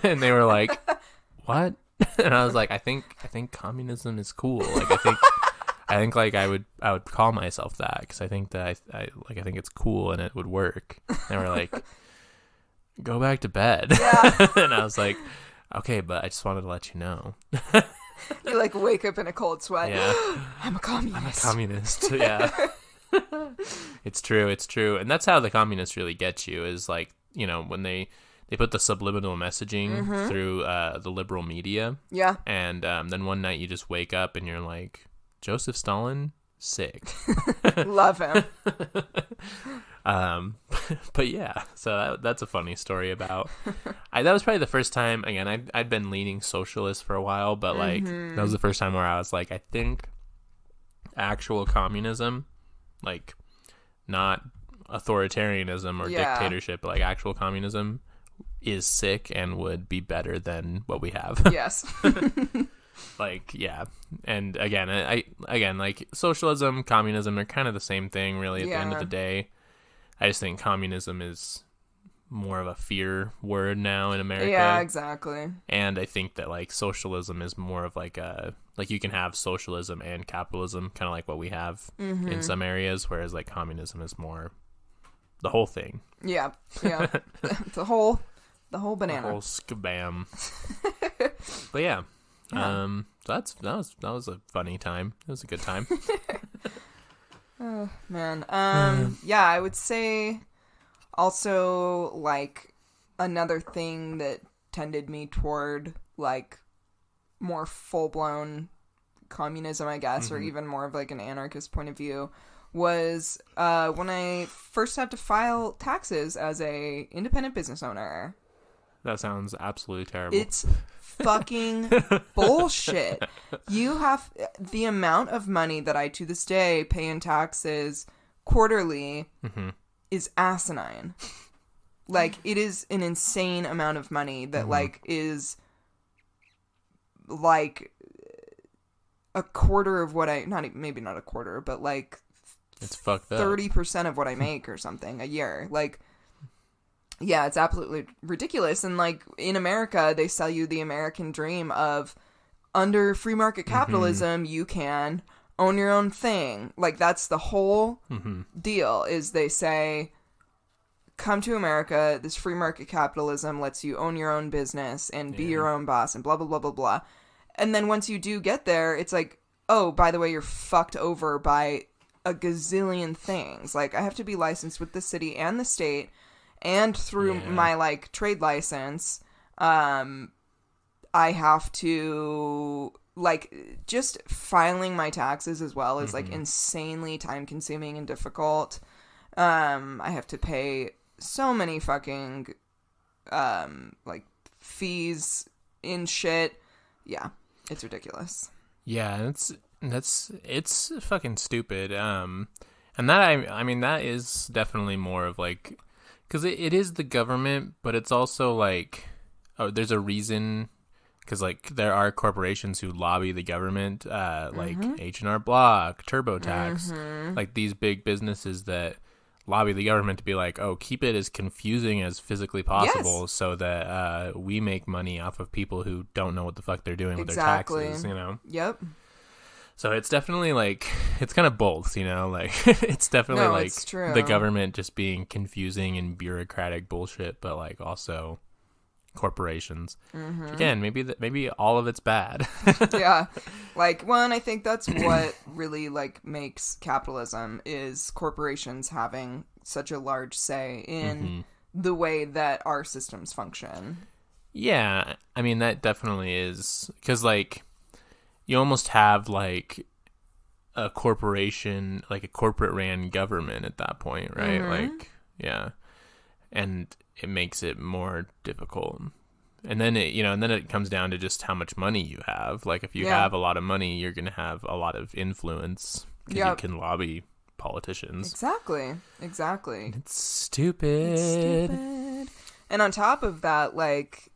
And they were like, what? And I was like, I think communism is cool. Like I think like I would call myself that, because I think that I think it's cool and it would work. And they were like, go back to bed. Yeah. And I was like, okay, but I just wanted to let you know. You like wake up in a cold sweat. Yeah. I'm a communist. Yeah. It's true. And that's how the communists really get you, is like, you know, when they put the subliminal messaging through the liberal media. Yeah. And then one night you just wake up and you're like, Joseph Stalin, sick. Love him. But yeah, so that's a funny story about. That was probably the first time. Again, I'd been leaning socialist for a while, but like that was the first time where I was like, I think actual communism, like not authoritarianism or dictatorship, but like actual communism is sick and would be better than what we have. Yes. Like, yeah. And again, I like socialism, communism are kind of the same thing really at the end of the day. I just think communism is more of a fear word now in America. Yeah, exactly. And I think that like socialism is more of like you can have socialism and capitalism, kind of like what we have in some areas, whereas like communism is more the whole thing. Yeah. the whole banana. The whole skabam. But yeah. So that was a funny time. It was a good time. Oh man. Yeah, I would say also like another thing that tended me toward like more full-blown communism, I guess, or even more of like an anarchist point of view, was when I first had to file taxes as a independent business owner. That sounds absolutely terrible. It's fucking bullshit. You have the amount of money that I to this day pay in taxes quarterly is asinine. Like, it is an insane amount of money that like is like a quarter of what maybe not a quarter, but like it's fucked up. 30% of what I make or something a year. Like, yeah, it's absolutely ridiculous. And like in America, they sell you the American dream of under free market capitalism, you can own your own thing. Like that's the whole deal, is they say, come to America, this free market capitalism lets you own your own business and be your own boss and blah, blah, blah, blah, blah. And then once you do get there, it's like, oh, by the way, you're fucked over by a gazillion things. Like I have to be licensed with the city and the state, and through my, like, trade license, I have to, like, just filing my taxes as well is, like, insanely time-consuming and difficult. I have to pay so many fucking, like, fees in shit. Yeah, it's ridiculous. Yeah, it's fucking stupid. And that, I mean, that is definitely more of, like... Because it is the government, but it's also like, there's a reason, because like there are corporations who lobby the government, like H&R Block, TurboTax, like these big businesses that lobby the government to be like, oh, keep it as confusing as physically possible so that we make money off of people who don't know what the fuck they're doing with their taxes, you know? Yep. So it's definitely like, it's kind of both, you know, like it's definitely like the government just being confusing and bureaucratic bullshit, but like also corporations. Again, maybe all of it's bad. Yeah. Like, one, I think that's what really like makes capitalism is corporations having such a large say in the way that our systems function. Yeah, I mean, that definitely is, because, like, you almost have, like, a corporation, like a corporate ran government at that point, right? Like, yeah. And it makes it more difficult. And then it comes down to just how much money you have. Like, if you have a lot of money, you're going to have a lot of influence, because you can lobby politicians. Exactly. It's stupid. And on top of that, like,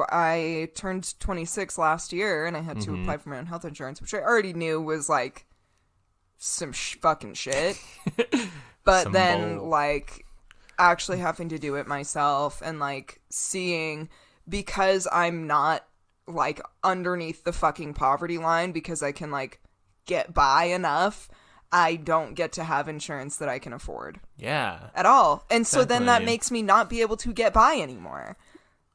I turned 26 last year, and I had to apply for my own health insurance, which I already knew was, like, some fucking shit. But then, like, actually having to do it myself and, like, seeing, because I'm not, like, underneath the fucking poverty line, because I can, like, get by enough, I don't get to have insurance that I can afford. Yeah. At all. And so Definitely. then that makes me not be able to get by anymore.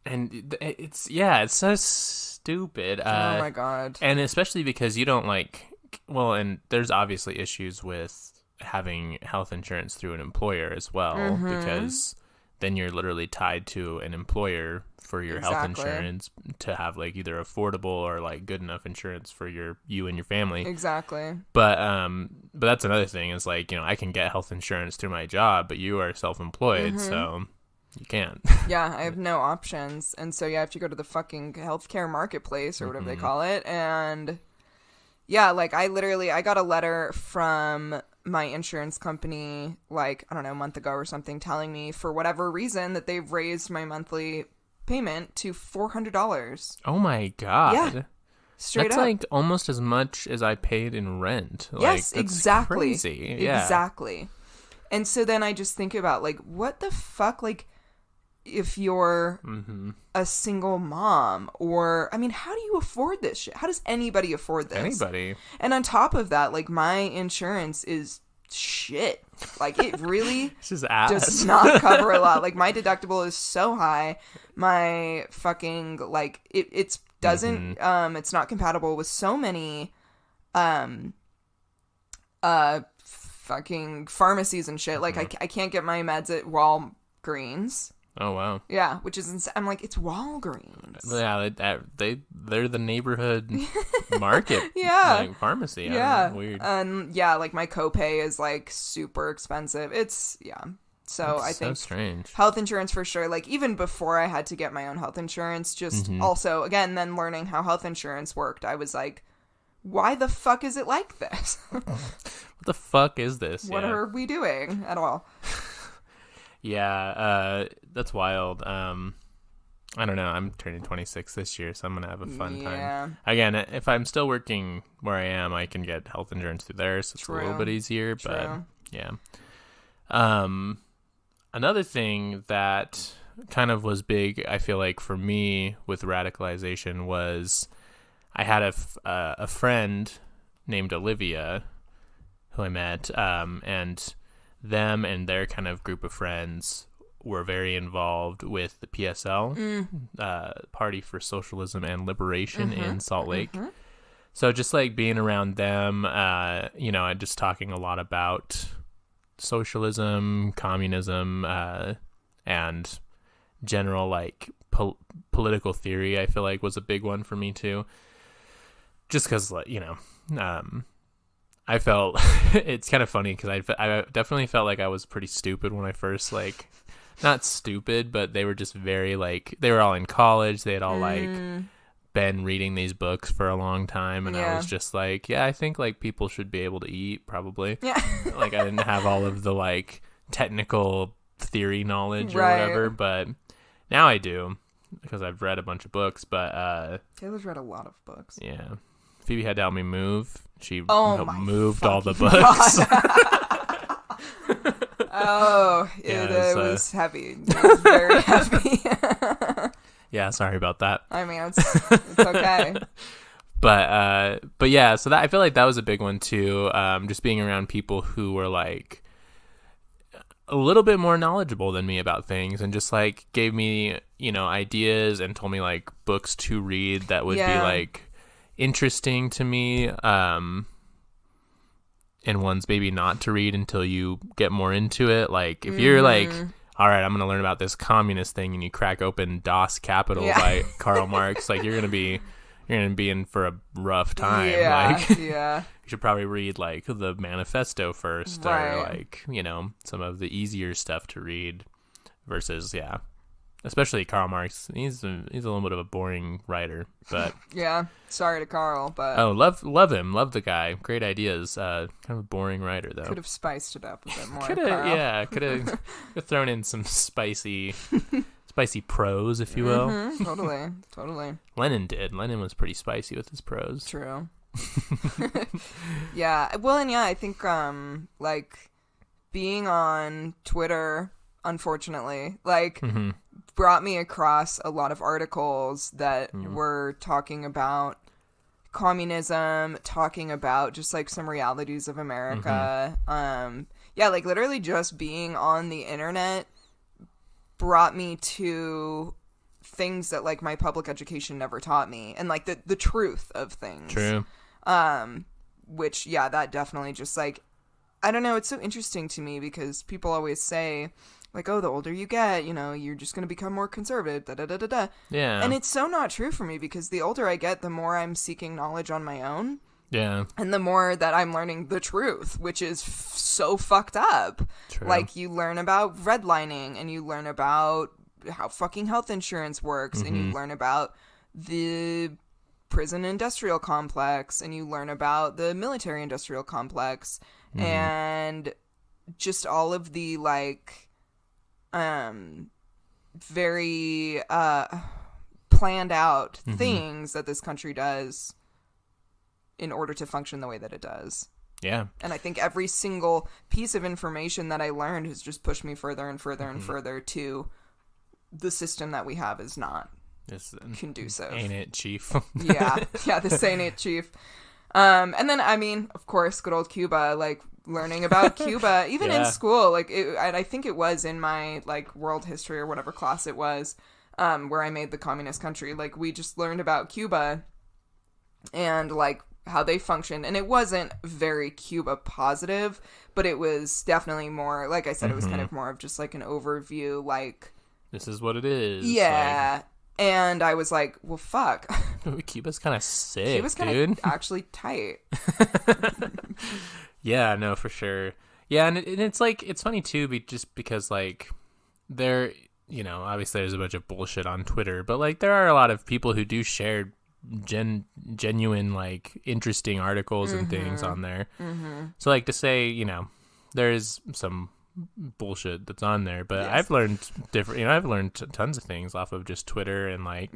And it's so stupid. Oh my God. And especially because you don't, like, well, and there's obviously issues with having health insurance through an employer as well, because then you're literally tied to an employer for your health insurance to have, like, either affordable or, like, good enough insurance for you and your family. Exactly. But that's another thing, is, like, I can get health insurance through my job, but you are self-employed, so you can't. Yeah, I have no options. And so, I have to go to the fucking healthcare marketplace or whatever they call it. And yeah, like, I got a letter from my insurance company, like, I don't know, a month ago or something, telling me for whatever reason that they've raised my monthly payment to $400. Oh my God. Yeah. Straight that's up. Like almost as much as I paid in rent. Yes, like, that's exactly. Crazy. Yeah. Exactly. And so then I just think about, like, what the fuck, like, if you're a single mom, or, I mean, how do you afford this shit? How does anybody afford this? Anybody. And on top of that, like, my insurance is shit. Like, it really does not cover a lot. Like, my deductible is so high. My fucking, like, it's doesn't, it's not compatible with so many, fucking pharmacies and shit. Like, I can't get my meds at Walgreens. Oh, wow. Yeah, which is insane. I'm like, it's Walgreens. Yeah, they're the neighborhood market like, pharmacy. Yeah. Weird. Yeah, like, my copay is, like, super expensive. It's, yeah. So That's I think so strange. Health insurance for sure. Like, even before I had to get my own health insurance, just also, again, then learning how health insurance worked, I was like, why the fuck is it like this? What the fuck is this? What are we doing at all? Yeah, that's wild. I don't know. I'm turning 26 this year, so I'm going to have a fun time. Again, if I'm still working where I am, I can get health insurance through there, so it's a little bit easier. But, yeah. Another thing that kind of was big, I feel like, for me with radicalization was I had a friend named Olivia who I met, and them and their kind of group of friends were very involved with the PSL, Party for Socialism and Liberation in Salt Lake. So just, like, being around them, and just talking a lot about socialism, communism, and general, like, political theory, I feel like, was a big one for me too. Just because, like, I felt it's kind of funny because I definitely felt like I was pretty stupid when I first, like, not stupid, but they were just very, like, they were all in college. They had all like been reading these books for a long time, and I was just like, yeah, I think, like, people should be able to eat, probably. Yeah. Like, I didn't have all of the, like, technical theory knowledge or whatever, but now I do because I've read a bunch of books. But Taylor's read a lot of books. Yeah. Phoebe had to help me move. She moved all the books. It was heavy. It was very heavy. Yeah, sorry about that. I mean, it's okay. But yeah, so that I feel like that was a big one too. Just being around people who were, like, a little bit more knowledgeable than me about things, and just, like, gave me, ideas and told me, like, books to read that would be, like, interesting to me, and ones maybe not to read until you get more into it. Like, if you're like all right, I'm going to learn about this communist thing, and you crack open Das Kapital by Karl Marx, like you're going to be in for a rough time. You should probably read like the manifesto first, or like, you know, some of the easier stuff to read versus especially Karl Marx. He's a little bit of a boring writer, but sorry to Karl, but love him, love the guy, great ideas. Kind of a boring writer though. Could have spiced it up a bit more. Could have thrown in some spicy prose, if you will. Totally. Lenin was pretty spicy with his prose. True. I think like being on Twitter, unfortunately, like brought me across a lot of articles that were talking about communism, talking about just like some realities of America. Like literally just being on the internet brought me to things that like my public education never taught me, and like the truth of things. True. Which that definitely just like, I don't know, it's so interesting to me because people always say like, oh, the older you get, you know, you're just going to become more conservative, Yeah. And it's so not true for me, because the older I get, the more I'm seeking knowledge on my own. Yeah. And the more that I'm learning the truth, which is so fucked up. True. Like, you learn about redlining, and you learn about how fucking health insurance works, and you learn about the prison industrial complex, and you learn about the military industrial complex, and just all of the, like, very planned out things that this country does in order to function the way that it does. Yeah. And I think every single piece of information that I learned has just pushed me further and further and further to the system that we have is not conducive. Ain't it, Chief? This ain't it, Chief. And then, I mean, of course, good old Cuba, like, learning about Cuba, even in school, like, I think it was in my, like, world history or whatever class it was, where I made the communist country, like, we just learned about Cuba and, like, how they function, and it wasn't very Cuba positive, but it was definitely more, like I said, it was kind of more of just, like, an overview, like, this is what it is. Yeah. Like, and I was like, well, fuck. Cuba's kind of sick, Cuba's kind of actually tight. Yeah, no, for sure. Yeah, and it's like, it's funny too, just because like there, you know, obviously there's a bunch of bullshit on Twitter, but like there are a lot of people who do share genuine, like, interesting articles and things on there. So like to say, you know, there's some bullshit that's on there, but I've learned different, you know, I've learned tons of things off of just Twitter and like,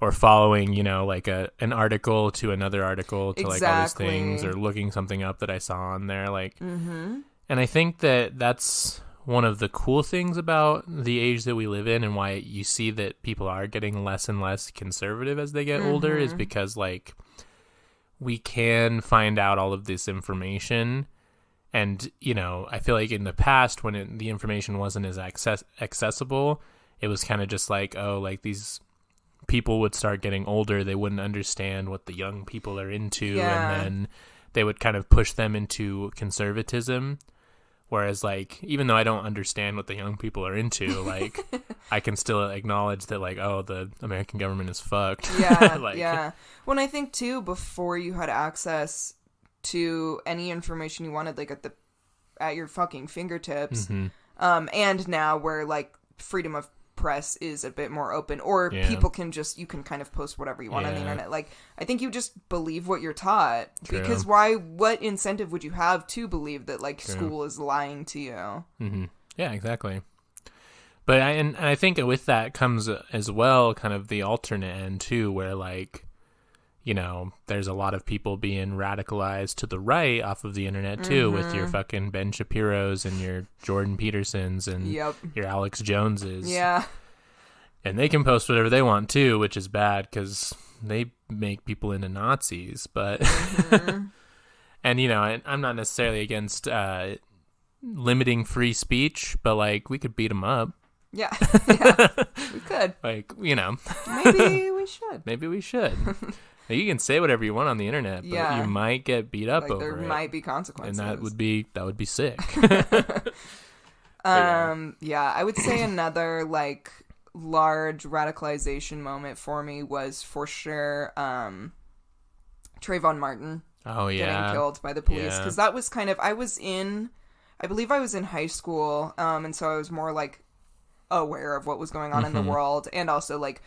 or following, you know, like an article to another article to like all these things, or looking something up that I saw on there, like, and I think that's one of the cool things about the age that we live in, and why you see that people are getting less and less conservative as they get older, is because like we can find out all of this information. And, you know, I feel like in the past when the information wasn't as accessible, it was kind of just like, oh, like these people would start getting older. They wouldn't understand what the young people are into. And then they would kind of push them into conservatism. Whereas, like, even though I don't understand what the young people are into, like, I can still acknowledge that, like, oh, the American government is fucked. When I think, too, before you had access to any information you wanted, like at your fucking fingertips, and now where like freedom of press is a bit more open, or people can just, you can kind of post whatever you want on the internet. Like, I think you just believe what you're taught. True. Because what incentive would you have to believe that like school is lying to you? Yeah, exactly. But I think with that comes as well kind of the alternate end too, where like, you know, there's a lot of people being radicalized to the right off of the internet too, with your fucking Ben Shapiro's and your Jordan Petersons and your Alex Joneses. Yeah. And they can post whatever they want too, which is bad because they make people into Nazis. But, and you know, I'm not necessarily against limiting free speech, but like we could beat them up. Yeah, we could. Like, you know. Maybe we should. Maybe we should. You can say whatever you want on the internet, but you might get beat up over it. There might be consequences. And that would be sick. Yeah, I would say another like large radicalization moment for me was for sure Trayvon Martin getting killed by the police, because that was kind of, I believe I was in high school, and so I was more like aware of what was going on in the world, and also like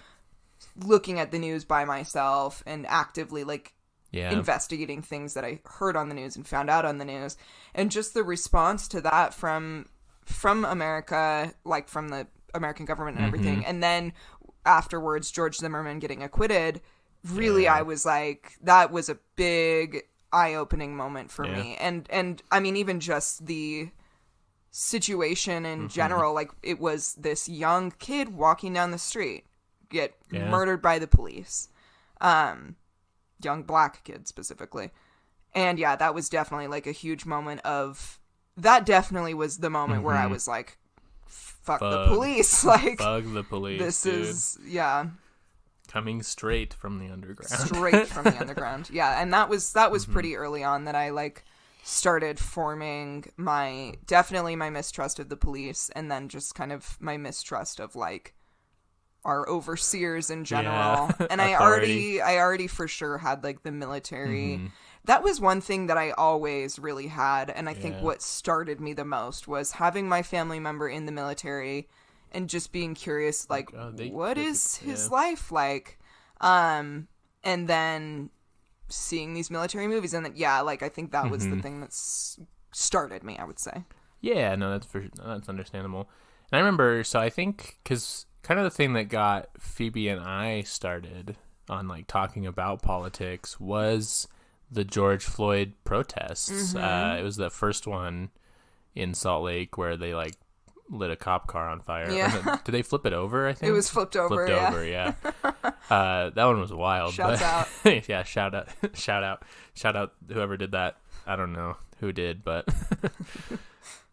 looking at the news by myself and actively like investigating things that I heard on the news and found out on the news, and just the response to that from America, like from the American government and everything, and then afterwards George Zimmerman getting acquitted. Really, I was like, that was a big eye-opening moment for me, and I mean, even just the situation in general, like it was this young kid walking down the street get murdered by the police, young black kid specifically, and that was definitely like a huge moment of, that definitely was the moment where I was like, fuck the police, like bug the police, this dude. Is coming straight from the underground. And that was pretty early on that I like started forming my mistrust of the police, and then just kind of my mistrust of like our overseers in general. And I already for sure had like the military. That was one thing that I always really had, and I think what started me the most was having my family member in the military and just being curious, like, what is his life like? And then seeing these military movies, and then, like, I think that was the thing that started me, I would say. Yeah, no, that's understandable. And I remember, so I think, because kind of the thing that got Phoebe and I started on, like, talking about politics was the George Floyd protests. It was the first one in Salt Lake where they, like, lit a cop car on fire. Did they flip it over, I think? It was flipped over, That one was wild. Shouts out. Yeah, shout out whoever did that. I don't know who did, but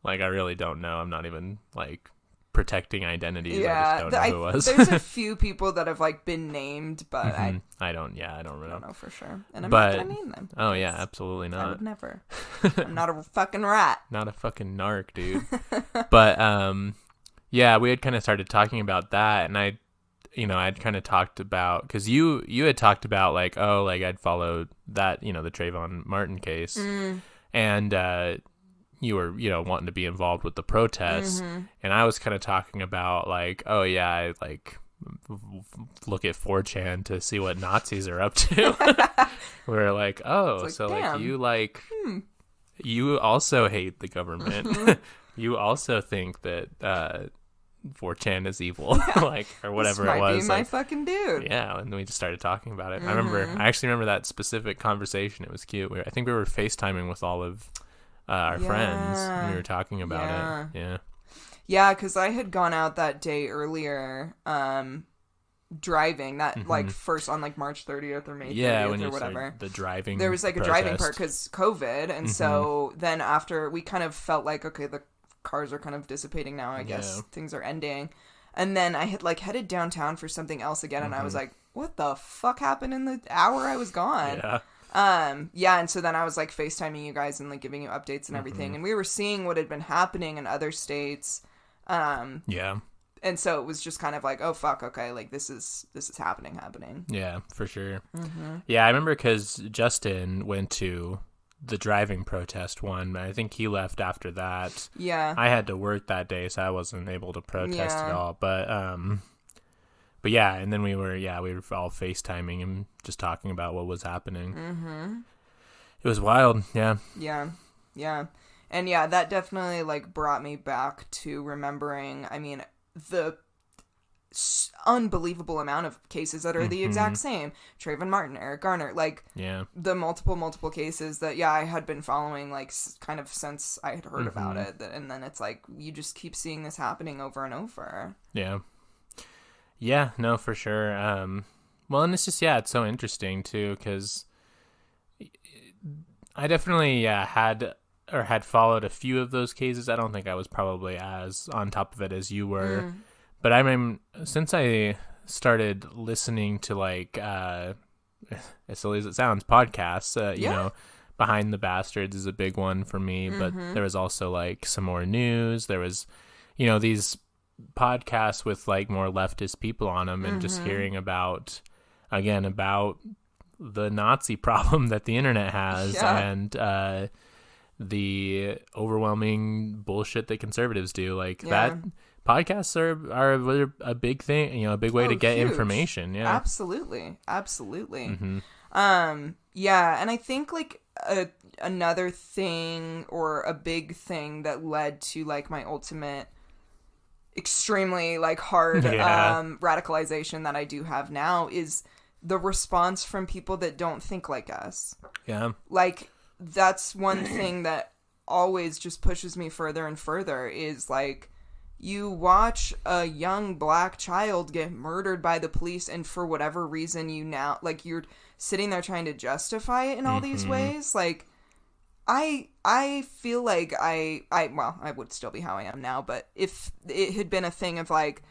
like, I really don't know. I'm not even like protecting identities. I just don't know who it was. There's a few people that have like been named, but I don't really know for sure. And I'm not gonna name them. Oh yeah, absolutely not. I would never. I'm not a fucking rat. Not a fucking narc, dude. But we had kind of started talking about that, and I'd kind of talked about, because you had talked about like, I'd followed that, the Trayvon Martin case, and you were, wanting to be involved with the protests, and I was kind of talking about like, I like look at 4chan to see what Nazis are up to. We're like, so like you like you also hate the government. You also think that 4chan is evil, like, or whatever it was. Be my like, fucking dude. Yeah, and we just started talking about it. I actually remember that specific conversation. It was cute. I think we were FaceTiming with all of our friends, and we were talking about it. Yeah, because I had gone out that day earlier, driving that like first on like March 30th or May 30th or whatever. The driving, there was like a driving part because COVID, and so then after we kind of felt like, okay, the cars are kind of dissipating now. I guess things are ending, and then I had like headed downtown for something else again, and I was like, what the fuck happened in the hour I was gone? And so then I was like FaceTiming you guys and like giving you updates and everything, and we were seeing what had been happening in other states. And so it was just kind of like, oh fuck, okay, like this is happening. Yeah, for sure. Yeah, I remember because Justin went to the driving protest one, but I think he left after that. I had to work that day, so I wasn't able to protest at all. But yeah, and then we were all FaceTiming and just talking about what was happening. It was wild. Yeah. And that definitely like brought me back to remembering, I mean, the unbelievable amount of cases that are the exact same. Trayvon Martin, Eric Garner, like the multiple cases that I had been following like kind of since I had heard about it, and then it's like you just keep seeing this happening over and over. Yeah, no, for sure. Well, and it's just it's so interesting too, because I definitely had followed a few of those cases. I don't think I was probably as on top of it as you were. But I mean, since I started listening to like, as silly as it sounds, podcasts, you know, Behind the Bastards is a big one for me. But there was also like some more news. There was these podcasts with like more leftist people on them and just hearing about the Nazi problem that the internet has and the overwhelming bullshit that conservatives do. Like that podcasts are a big thing, a big way to get huge information. Yeah, absolutely. Mm-hmm. Yeah, and I think like another thing or a big thing that led to like my ultimate extremely like hard radicalization that I do have now is the response from people that don't think like us. Yeah. Like, that's one thing that always just pushes me further and further is, like, you watch a young black child get murdered by the police and for whatever reason you're sitting there trying to justify it in all these ways. Like, I feel like I would still be how I am now, but if it had been a thing of, like,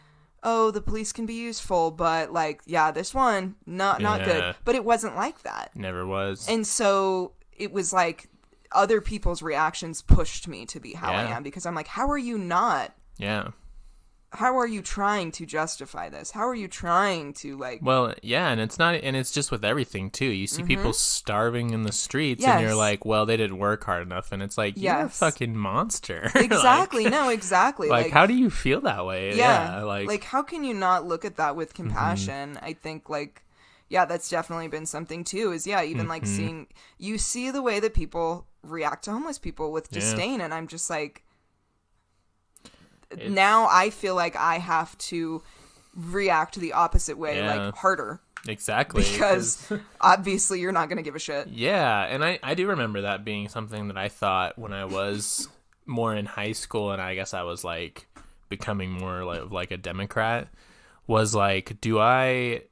oh, the police can be useful, but, like, yeah, this one, not good. But it wasn't like that. Never was. And so it was, like, other people's reactions pushed me to be how I am, because I'm like, how are you not? Yeah. How are you trying to justify this? How are you trying to, like... Well, yeah, and it's just with everything, too. You see people starving in the streets, and you're like, well, they didn't work hard enough, and it's like, you're a fucking monster. Exactly, no, exactly. Like, how do you feel that way? Yeah, like, how can you not look at that with compassion? I think, like, yeah, that's definitely been something, too, is, even, like, you see the way that people react to homeless people with disdain, and I'm just like... Now I feel like I have to react the opposite way, like harder. Exactly. Because obviously you're not going to give a shit. Yeah, and I do remember that being something that I thought when I was more in high school, and I guess I was like becoming more like a Democrat, was like, do I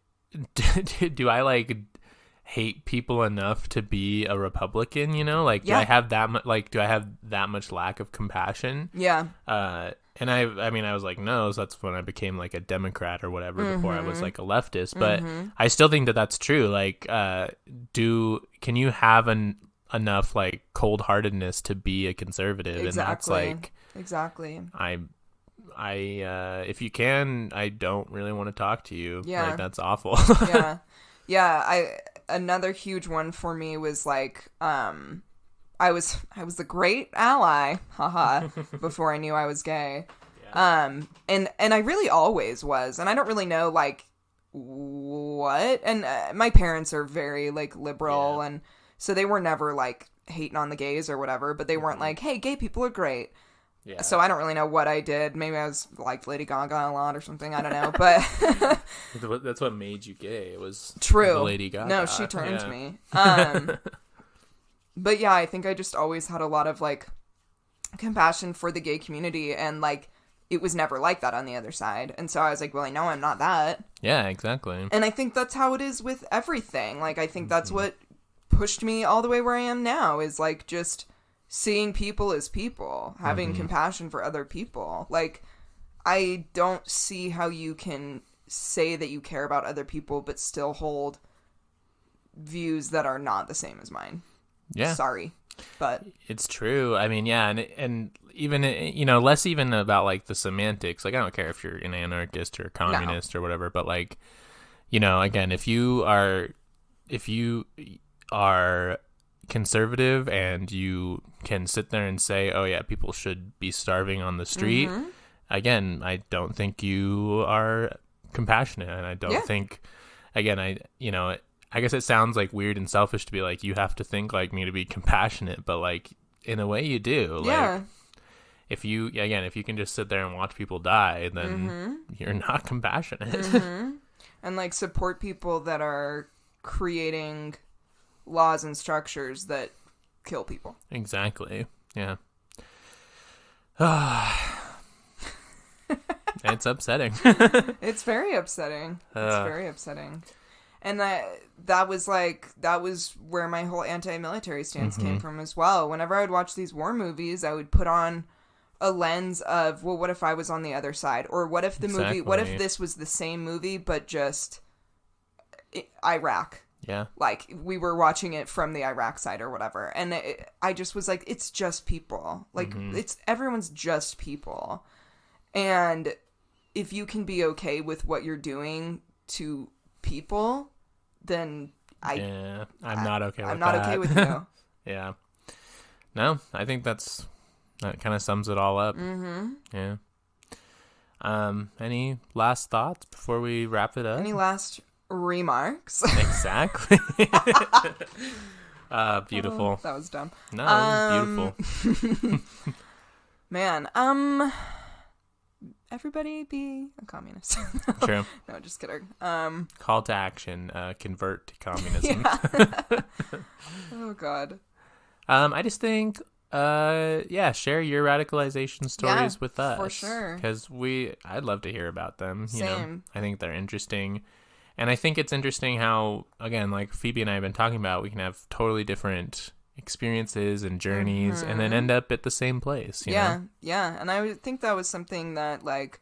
like hate people enough to be a Republican, Like, do I have that much lack of compassion? Yeah. And I mean, I was like, no, so that's when I became like a Democrat or whatever before I was like a leftist. But I still think that that's true. Like, can you have enough like cold-heartedness to be a conservative? Exactly. And that's like, exactly. If you can, I don't really want to talk to you. Yeah. Like, that's awful. Yeah. Another huge one for me was like, I was the great ally, haha, before I knew I was gay. Yeah. And I really always was, and I don't really know, like, what, and my parents are very, like, liberal, and so they were never, like, hating on the gays or whatever, but they weren't like, hey, gay people are great. Yeah. So I don't really know what I did. Maybe I was like Lady Gaga a lot or something. I don't know, but that's what made you gay. It was true. Lady Gaga. No, she turned me. But yeah, I think I just always had a lot of like compassion for the gay community, and like it was never like that on the other side. And so I was like, well, I know I'm not that. Yeah, exactly. And I think that's how it is with everything. Like, I think that's what pushed me all the way where I am now, is like just seeing people as people, having compassion for other people. Like, I don't see how you can say that you care about other people but still hold views that are not the same as mine. Yeah. Sorry, but it's true. I mean, yeah, and even, less even about like the semantics. Like, I don't care if you're an anarchist or a communist or whatever, but like, again, if you are conservative and you can sit there and say, oh yeah, people should be starving on the street, again, I don't think you are compassionate, and I don't think, again, I guess it sounds like weird and selfish to be like, you have to think like me to be compassionate, but like in a way you do. Yeah. Like, if you can just sit there and watch people die, then you're not compassionate. And like support people that are creating laws and structures that kill people. Exactly. Yeah. It's upsetting. It's very upsetting. It's very upsetting. And that was where my whole anti-military stance came from as well. Whenever I would watch these war movies, I would put on a lens of, well, what if I was on the other side? Or what if what if this was the same movie, but just Iraq? Yeah. Like, we were watching it from the Iraq side or whatever. And I just was like, it's just people. Like, everyone's just people. And if you can be okay with what you're doing to people, then I'm not okay with that. I'm not okay with you. Yeah. No, I think that kind of sums it all up. Mm-hmm. Yeah. Any last thoughts before we wrap it up? Any last remarks? Exactly. Beautiful. Oh, that was dumb. No, it was beautiful. Man, everybody be a communist. True. No, just kidding. Call to action, convert to communism. Oh, God. I just think, share your radicalization stories with us. For sure. Because I'd love to hear about them. Same. You know, I think they're interesting. And I think it's interesting how, again, like Phoebe and I have been talking about, we can have totally different experiences and journeys and then end up at the same place. You know? Yeah. And I would think that was something that, like,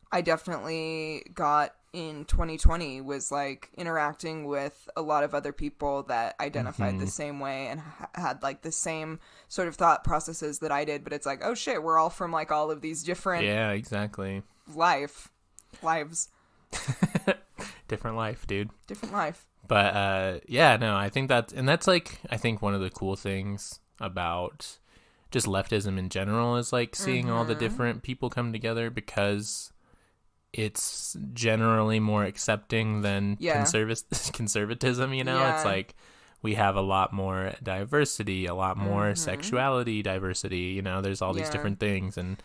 I definitely got in 2020 was, like, interacting with a lot of other people that identified the same way and had, like, the same sort of thought processes that I did. But it's like, oh, shit, we're all from, like, all of these different... Yeah, exactly. Lives. Different life, dude. Different life. But, I think that's like, I think one of the cool things about just leftism in general is, like, seeing all the different people come together because it's generally more accepting than conservatism, you know? Yeah. It's like we have a lot more diversity, a lot more sexuality diversity, you know? There's all these different things. And,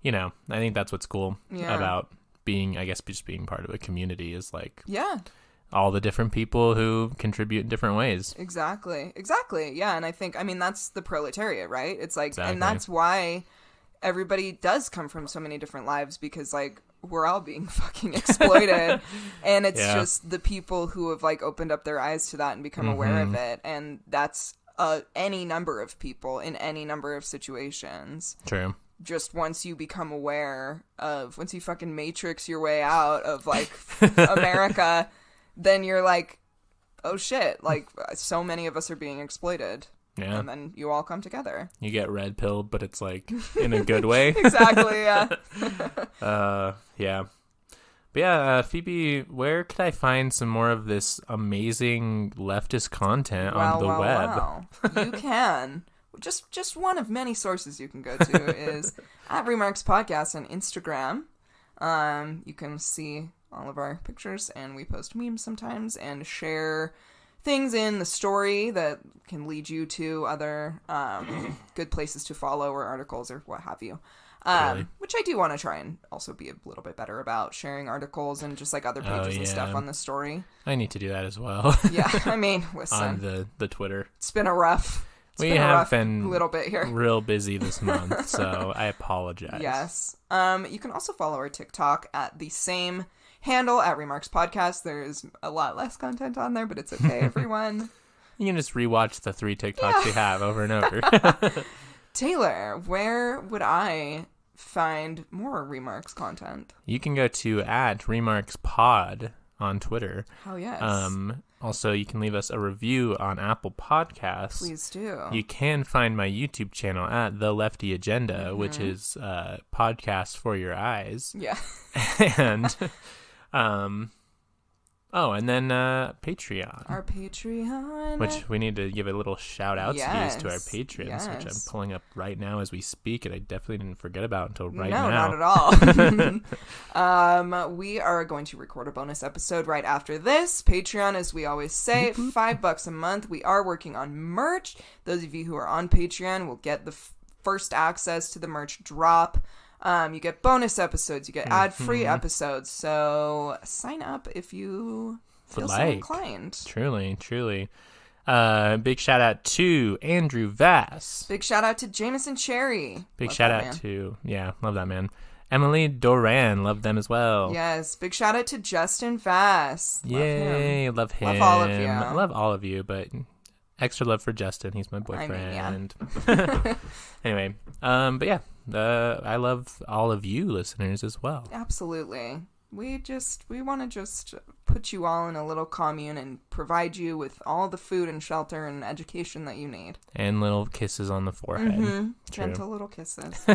you know, I think that's what's cool about being, I guess, just being part of a community is, like, all the different people who contribute in different ways. Exactly. Yeah. And I think, I mean, that's the proletariat, right? It's like, and that's why everybody does come from so many different lives, because, like, we're all being fucking exploited. And it's just the people who have, like, opened up their eyes to that and become aware of it. And that's any number of people in any number of situations. True. Just once you become aware of, once you fucking matrix your way out of, like, America, then you're like, oh shit, like, so many of us are being exploited. Yeah. And then you all come together. You get red pilled, but it's, like, in a good way. Exactly, yeah. Yeah. But yeah, Phoebe, where could I find some more of this amazing leftist content on the web? Wow. You can. Just one of many sources you can go to is at Remarks Podcast on Instagram. You can see all of our pictures, and we post memes sometimes and share things in the story that can lead you to other good places to follow or articles or what have you. Really? Which I do want to try and also be a little bit better about, sharing articles and just, like, other pages and stuff on the story. I need to do that as well. Yeah, I mean, listen. On the Twitter. It's been a rough... We have been little bit here. Real busy this month, so I apologize. Yes. You can also follow our TikTok at the same handle, at Remarks Podcast. There's a lot less content on there, but it's okay, everyone. You can just rewatch the 3 TikToks you have over and over. Taylor, where would I find more Remarks content? You can go to at Remarks Pod on Twitter. Oh, yes. Also, you can leave us a review on Apple Podcasts. Please do. You can find my YouTube channel at The Lefty Agenda, which is podcast for your eyes. Yeah. And and then Patreon. Our Patreon. Which we need to give a little shout out to our patrons, which I'm pulling up right now as we speak, and I definitely didn't forget about until now. No, not at all. We are going to record a bonus episode right after this. Patreon, as we always say, $5 a month. We are working on merch. Those of you who are on Patreon will get the first access to the merch drop. You get bonus episodes. You get ad-free episodes. So sign up if you feel so inclined. Truly. Big shout out to Andrew Vass. Big shout out to Jameson Cherry. Big shout out to, love that man. Emily Doran, love them as well. Yes, big shout out to Justin Vass. Yay, love him. Love all of you. I love all of you, but extra love for Justin. He's my boyfriend. Anyway, but yeah. I love all of you listeners as well. Absolutely. We want to just put you all in a little commune and provide you with all the food and shelter and education that you need. And little kisses on the forehead. Gentle little kisses.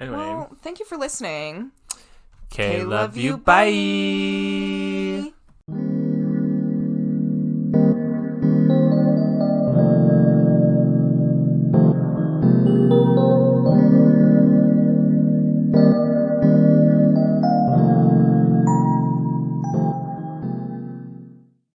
Anyway. Well, thank you for listening. Okay, love you. Bye.